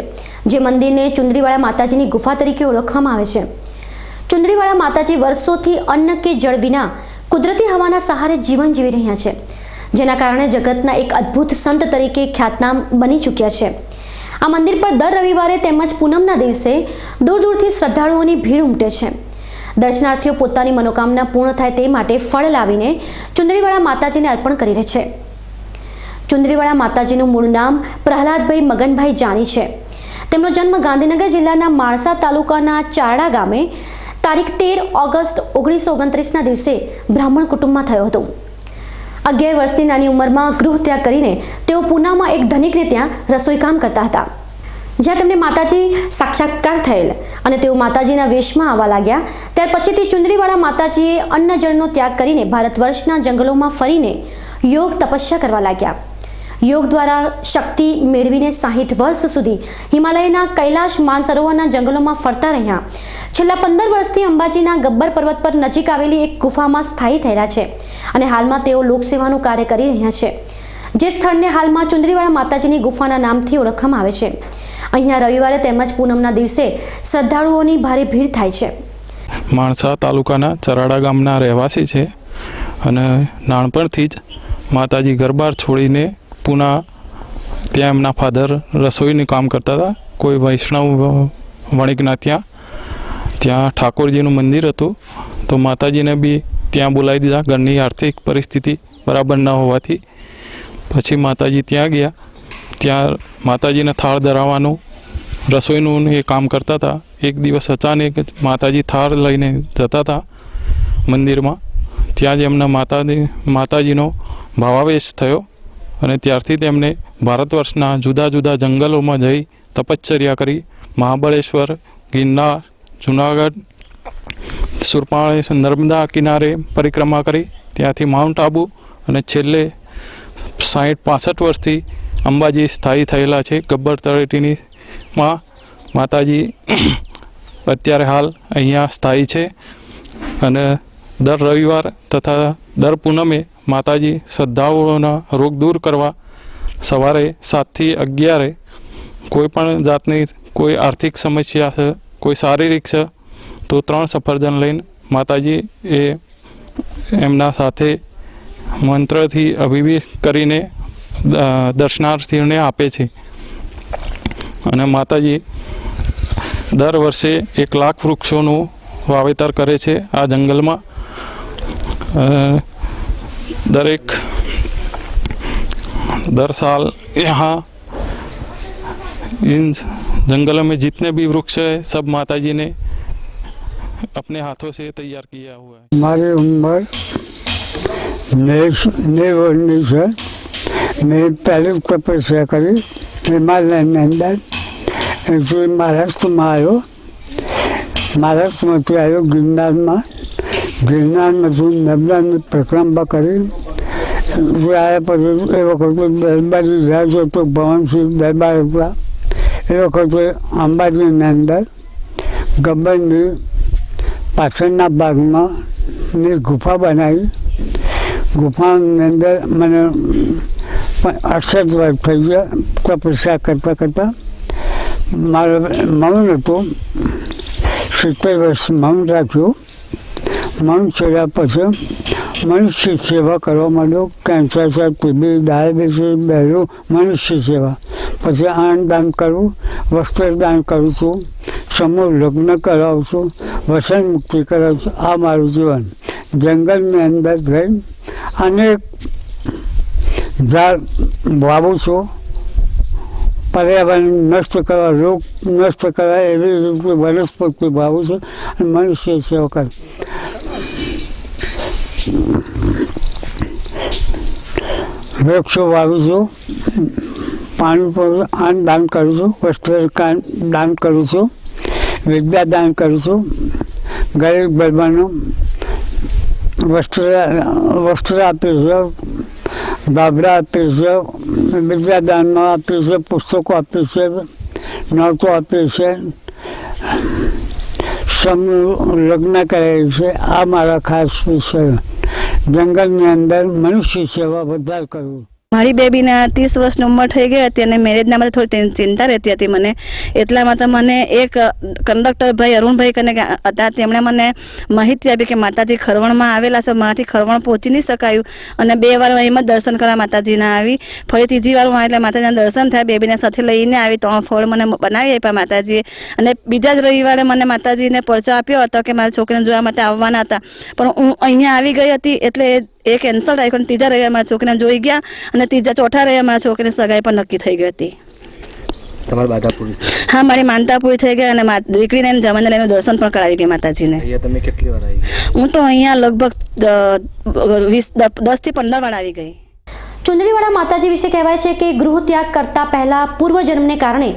જે મંદિરને ચુંદડીવાળા માતાજીની ગુફા તરીકે ઓળખવામાં આવે છે. ચુંદડીવાળા માતાજી વર્ષોથી અન્ન કે જળ વિના કુદરતી હવાના સહારે જીવન જીવી રહ્યા છે, જેના કારણે જગતના એક અદ્ભુત સંત તરીકે ખ્યાતનામ બની ચૂક્યા છે. આ મંદિર પર દર રવિવારે તેમજ પૂનમના દિવસે દૂર દૂરથી શ્રદ્ધાળુઓની ભીડ ઉમટે છે. દર્શનાર્થીઓ પોતાની મનોકામના પૂર્ણ થાય તે માટે ફળ લાવીને ચુંદડીવાળા માતાજીને અર્પણ કરી રહે છે. ચુંદડીવાળા માતાજીનું મૂળ નામ પ્રહલાદભાઈ મગનભાઈ જાની છે. તેમનો જન્મ ગાંધીનગર જિલ્લાના માણસા તાલુકાના ચારડા ગામે તારીખ 13 ઓગસ્ટ 1929ના દિવસે બ્રાહ્મણ કુટુંબમાં થયો હતો. 11 વર્ષની નાની ઉંમરમાં ગૃહ ત્યાગ કરીને તેઓ પૂનામાં એક ધનિકને ત્યાં રસોઈ કામ કરતા હતા, જ્યાં તેમને માતાજી સાક્ષાત્કાર થયેલ અને તેઓ માતાજીના વેશમાં આવવા લાગ્યા. ત્યાર પછીથી ચુંદડીવાળા માતાજીએ અન્ન જળનો ત્યાગ કરીને ભારત વર્ષના જંગલોમાં ફરીને યોગ તપસ્યા કરવા લાગ્યા. યોગ દ્વારા શક્તિ મેળવીને 60 વર્ષ સુધી હિમાલયના કૈલાશ માનસરોવરના જંગલોમાં ફરતા રહ્યા. છેલ્લા 15 વર્ષથી અંબાજીના ગબ્બર પર્વત પર નજીક આવેલી એક ગુફામાં સ્થાયી થયેલા છે અને હાલમાં તેઓ લોકસેવાનું કાર્ય કરી રહ્યા છે, જે સ્થળને હાલમાં ચુંદડીવાળા માતાજીની ગુફાના નામથી ઓળખવામાં આવે છે. અહીંયા રવિવારે તેમજ પૂનમના દિવસે શ્રદ્ધાળુઓની ભારે ભીડ થાય છે. માણસા તાલુકાના ચરાડા ગામના રહેવાસી છે અને નાનપણથી જ માતાજી ઘર-બાર છોડીને પૂના ત્યાં એમના ફાધર રસોઈનું કામ કરતા હતા. કોઈ વૈષ્ણવ વણિકના ત્યાં ઠાકોરજીનું મંદિર હતું, તો માતાજીને બી ત્યાં બોલાવી દીધા. ઘરની આર્થિક પરિસ્થિતિ બરાબર ન હોવાથી પછી માતાજી ત્યાં ગયા. ત્યાં માતાજીને થાળ ધરાવવાનું રસોઈનું એ કામ કરતા હતા. એક દિવસ અચાનક માતાજી થાળ લઈને જતા હતા મંદિરમાં. ત્યાં જ એમના માતાજીનો ભાવાવેશ થયો અને ત્યારથી તેમને ભારત વર્ષના જુદા જુદા જંગલોમાં જઈ તપશ્ચર્યા કરી. મહાબળેશ્વર, ગિરનાર, જુનાગઢ, સુરપાણી, નર્મદા કિનારે પરિક્રમા કરી. ત્યાંથી માઉન્ટ આબુ અને છેલ્લે 60-65 વર્ષથી અંબાજી સ્થાયી થયેલા છે. ગબ્બર તળેટીની માં માતાજી અત્યારે હાલ અહીંયા સ્થાયી છે અને દર રવિવાર તથા દર પૂનમે માતાજી શ્રદ્ધાળુઓના રોગ દૂર કરવા સવારે 7 થી 11 કોઈ પણ જાતની કોઈ આર્થિક સમસ્યા છે, કોઈ શારીરિક છે, તો 3 સફરજન લઈને માતાજી એ એમના સાથે મંત્રથી અભિષેક કરીને દર્શનાર્થીઓને આપે છે. અને માતાજી દર વર્ષે 1 લાખ વૃક્ષોનું વાવેતર કરે છે આ જંગલમાં. दर साल यहाँ इन जंगलों में जितने भी वृक्ष है सब माता जी ने अपने हाथों से तैयार किया हुआ है. हमारी उम्र 19 है. मैं पहले तपस्या करी हिमालय में अंदर महाराष्ट्र में आयो. महाराष्ट्र में आयो गिरनार में नर्मदा में परिक्रमा કરી. આયા પછી એ વખતે દરબારી રાજ હતો, ભવનસિંહ દરબાર હતા. એ વખતે અંબાજીની અંદર ગબ્બરની પાછળના ભાગમાં મેં ગુફા બનાવી. ગુફાની અંદર મને 68 વર્ષ થઈ ગયા તપસ્યા કરતાં કરતાં. મારે મૌન હતું, 70 વર્ષ મૌન રાખ્યું. મૌન છોડ્યા પછી મનુષ્ય સેવા કરવા માંડ્યો. કેન્સર છે, ટીબી, ડાયાબિટીસ, બહેરું, મનુષ્ય સેવા. પછી અન્નદાન કરવું, વસ્ત્રદાન કરું છું, સમૂહ લગ્ન કરાવું છું, વસન મુક્તિ કરાવું છું. આ મારું જીવન. જંગલની અંદર જઈ અનેક ઝાડ વાવું છું. પર્યાવરણ નષ્ટ કરવા, રોગ નષ્ટ કરવા એવી રીતે વનસ્પતિ વાવું છું અને મનુષ્ય સેવા કરું. વૃક્ષો વાવું છું, પાણી પર અન્ન દાન કરું છું, વસ્ત્ર દાન કરું છું, વિદ્યા દાન કરું છું. ગરીબ ગરબાનું વસ્ત્ર આપે છે, ગાભરા આપે છે, વિદ્યાદાનમાં આપે છે, પુસ્તકો આપે છે, નોટો આપે છે, સમૂહ લગ્ન કરે છે. આ મારા ખાસ વિષય. જંગલની અંદર મનુષ્ય સેવા વધારે કરવું. મારી બેબીને 30 વર્ષની ઉંમર થઈ ગઈ હતી અને મેરેજના માટે થોડી ચિંતા રહેતી હતી મને. એટલા માટે મને એક કંડક્ટર ભાઈ અરુણભાઈ કને હતા, તેમણે મને માહિતી આપી કે માતાજી ખરવણમાં આવેલા છે. મારાથી ખરવણ પહોંચી નહીં શકાયું અને 2 વાર એમ જ દર્શન કરવા માતાજીના આવી. ફરી ત્રીજી વાર એટલે માતાજીના દર્શન થયા. બેબીને સાથે લઈને આવી. 3 ફળ મને બનાવી આપ્યા માતાજીએ અને બીજા જ રવિવારે મને માતાજીને પરચો આપ્યો હતો કે મારા છોકરીને જોવા માટે આવવાના હતા, પણ હું અહીંયા આવી ગઈ હતી એટલે એ કેન્સલ રાખ્યો. અને ત્રીજા રવિવારે મારા છોકરીને જોઈ ગયા અને ચોથા રવિવારે મારા છોકરીની સગાઈ પણ નક્કી થઈ ગઈ હતી. તમારી બાધા પૂરી થઈ? હા, મારી માનતા પૂરી થઈ ગઈ અને દીકરીને જમાઈને લઈને દર્શન પણ કરાવી ગઈ માતાજીને. અહીંયા તમે કેટલી વાર આવી? હું તો અહીંયા લગભગ 10 થી 15 વાર આવી ગઈ. ચુંદડીવાળા માતાજી વિશે કહેવાય છે કે ગૃહ ત્યાગ કરતા પહેલા પૂર્વજન્મને કારણે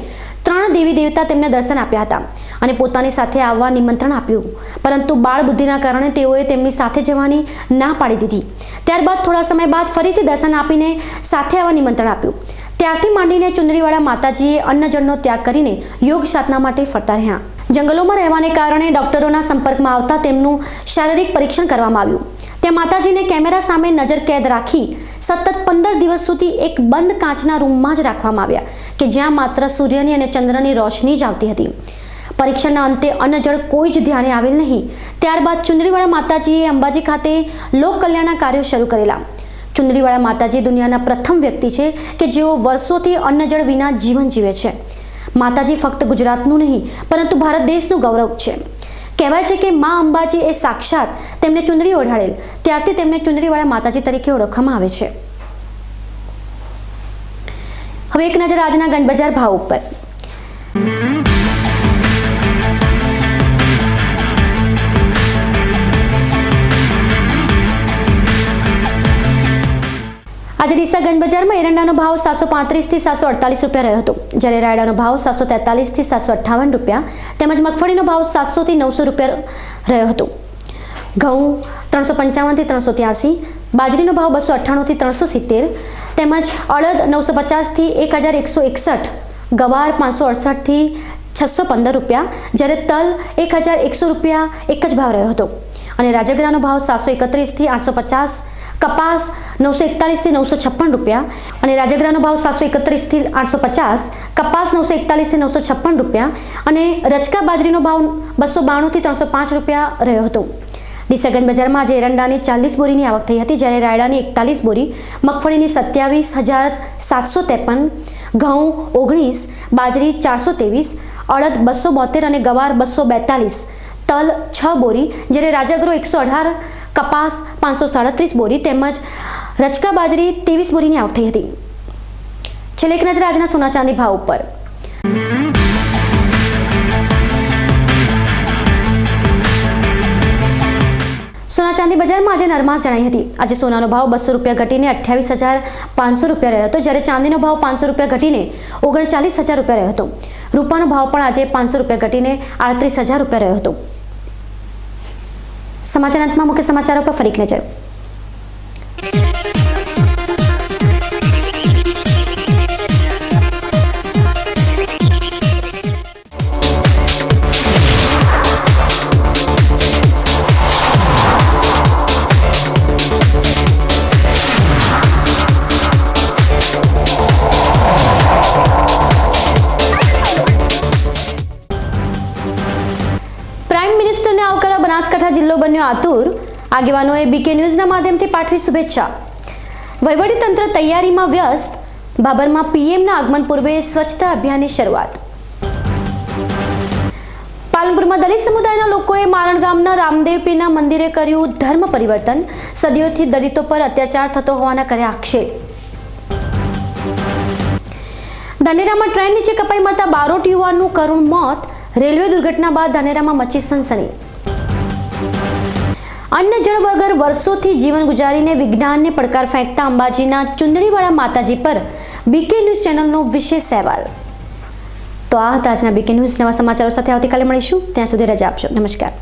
3 દેવી દેવતા તેમને દર્શન આપ્યા હતા અને પોતાની સાથે આવવા નિમંત્રણ આપ્યું, પરંતુ બાળ બુદ્ધિના કારણે તેઓએ તેમની સાથે જવાની ના પાડી દીધી. ત્યારબાદ થોડા સમય બાદ ફરીથી દર્શન આપીને સાથે આવવા નિમંત્રણ આપ્યું. ત્યારથી માંડીને ચુંદડીવાળા માતાજીએ અન્નજળનો ત્યાગ કરીને યોગ સાધના માટે ફરતા રહ્યા. જંગલોમાં રહેવાને કારણે ડોક્ટરોના સંપર્કમાં આવતા તેમનું શારીરિક પરીક્ષણ કરવામાં આવ્યું. ત્યાં માતાજીને કેમેરા સામે નજર કેદ રાખી સતત 15 દિવસ સુધી એક બંધ કાચના રૂમમાં જ રાખવામાં આવ્યા કે જ્યાં માત્ર સૂર્યની અને ચંદ્રની રોશની જ આવતી હતી. પરીક્ષણના અંતે અન્નજળ કોઈ જ ધ્યાને આવેલ નહીં. ત્યારબાદ ચુંદડીવાળા માતાજીએ અંબાજી ખાતે લોક કલ્યાણના કાર્યો શરૂ કરેલા. ચુંદડીવાળા માતાજી દુનિયાના પ્રથમ વ્યક્તિ છે કે જેઓ વર્ષોથી અન્નજળ વિના જીવન જીવે છે. માતાજી ફક્ત ગુજરાતનું નહીં પરંતુ ભારત દેશનું ગૌરવ છે. કહેવાય છે કે મા અંબાજી એ સાક્ષાત તેમને ચુંદડી ઓઢાડેલ, ત્યારથી તેમને ચુંદડીવાળા માતાજી તરીકે ઓળખવામાં આવે છે. હવે એક નજર આજના ગંજ બજાર ભાવ ઉપર. આજે ડીસા ગંજ બજારમાં એરંડાનો ભાવ 735 થી 748 રૂપિયા રહ્યો હતો, જ્યારે રાયડાનો ભાવ 743 થી 758 રૂપિયા તેમજ મગફળીનો ભાવ 700 થી 900 રૂપિયા રહ્યો હતો. ઘઉં 355 થી 383, બાજરીનો ભાવ 298 થી 370 તેમજ અડદ 950 થી 1161, ગવાર 568 થી 615 રૂપિયા, જ્યારે તલ 1100 રૂપિયા એક જ ભાવ રહ્યો હતો અને રાજગરાનો ભાવ 731 થી 850, કપાસ 941 થી 956 રૂપિયા અને રાજગરાનો ભાવ 731 થી 850, કપાસ 941 થી 956 રૂપિયા અને રચકા બાજરીનો ભાવ 292 થી 305 રૂપિયા રહ્યો હતો. ડીસા ગંજ બજારમાં આજે એરંડાની 40 બોરીની આવક થઈ હતી, જ્યારે રાયડાની 41 બોરી, મગફળીની 27,753, ઘઉં 19, બાજરી 423, અડદ 272 અને ગવાર 242, તલ 6 બોરી, જ્યારે રાજગરો 118, કપાસ 537 બોરી તેમજ રચકા બાજરી 23 બોરીની આવક થઈ હતી. છેલ્લે એક નજર આજના સોના ચાંદી ભાવ ઉપર. સોના ચાંદી બજારમાં આજે નરમાશ જણાઈ હતી. આજે સોનાનો ભાવ 200 રૂપિયા ઘટીને 28,500 રૂપિયા રહ્યો હતો, જ્યારે ચાંદીનો ભાવ 500 રૂપિયા ઘટીને 39,000 રૂપિયા રહ્યો હતો. રૂપાનો ભાવ પણ આજે 500 રૂપિયા ઘટીને 38,000 રૂપિયા રહ્યો હતો. સમાચાર અંતમાં મુખ્ય સમાચારો પર ફરી એક નજર. મિનિસ્ટરને આવકારવા બનાસકાંઠા જિલ્લો બન્યો આતુર. આગેવાનોએ બીકે ન્યૂઝના માધ્યમથી પાઠવી શુભેચ્છા. વહીવટીતંત્ર તૈયારીમાં વ્યસ્ત. બાબરમાં પીએમના આગમન પૂર્વે સ્વચ્છતા અભિયાનની શરૂઆત. પાલનપુરમાં દલિત સમુદાયના લોકોએ મારણ ગામના રામદેવ પીરના મંદિરે કર્યું ધર્મ પરિવર્તન. સદીઓથી દલિતો પર અત્યાચાર થતો હોવાના કર્યા આક્ષેપ. ધાનેરામાં ટ્રેન નીચે કપાઈ મળતા 12 યુવાનનું કરુણ મોત. રેલવે દુર્ઘટના બાદ ધાનેરામાં મચી સનસની. અન્ન જળ વગર વર્ષોથી જીવન ગુજારીને વિજ્ઞાનને પડકાર ફેંકતા અંબાજીના ચુંદડીવાળા માતાજી પર બીકે ન્યૂઝ ચેનલનો વિશેષ અહેવાલ. તો આ હતા આજના બીકે ન્યૂઝ. નવા સમાચારો સાથે આવતીકાલે મળીશું. ત્યાં સુધી રજા આપશો. નમસ્કાર.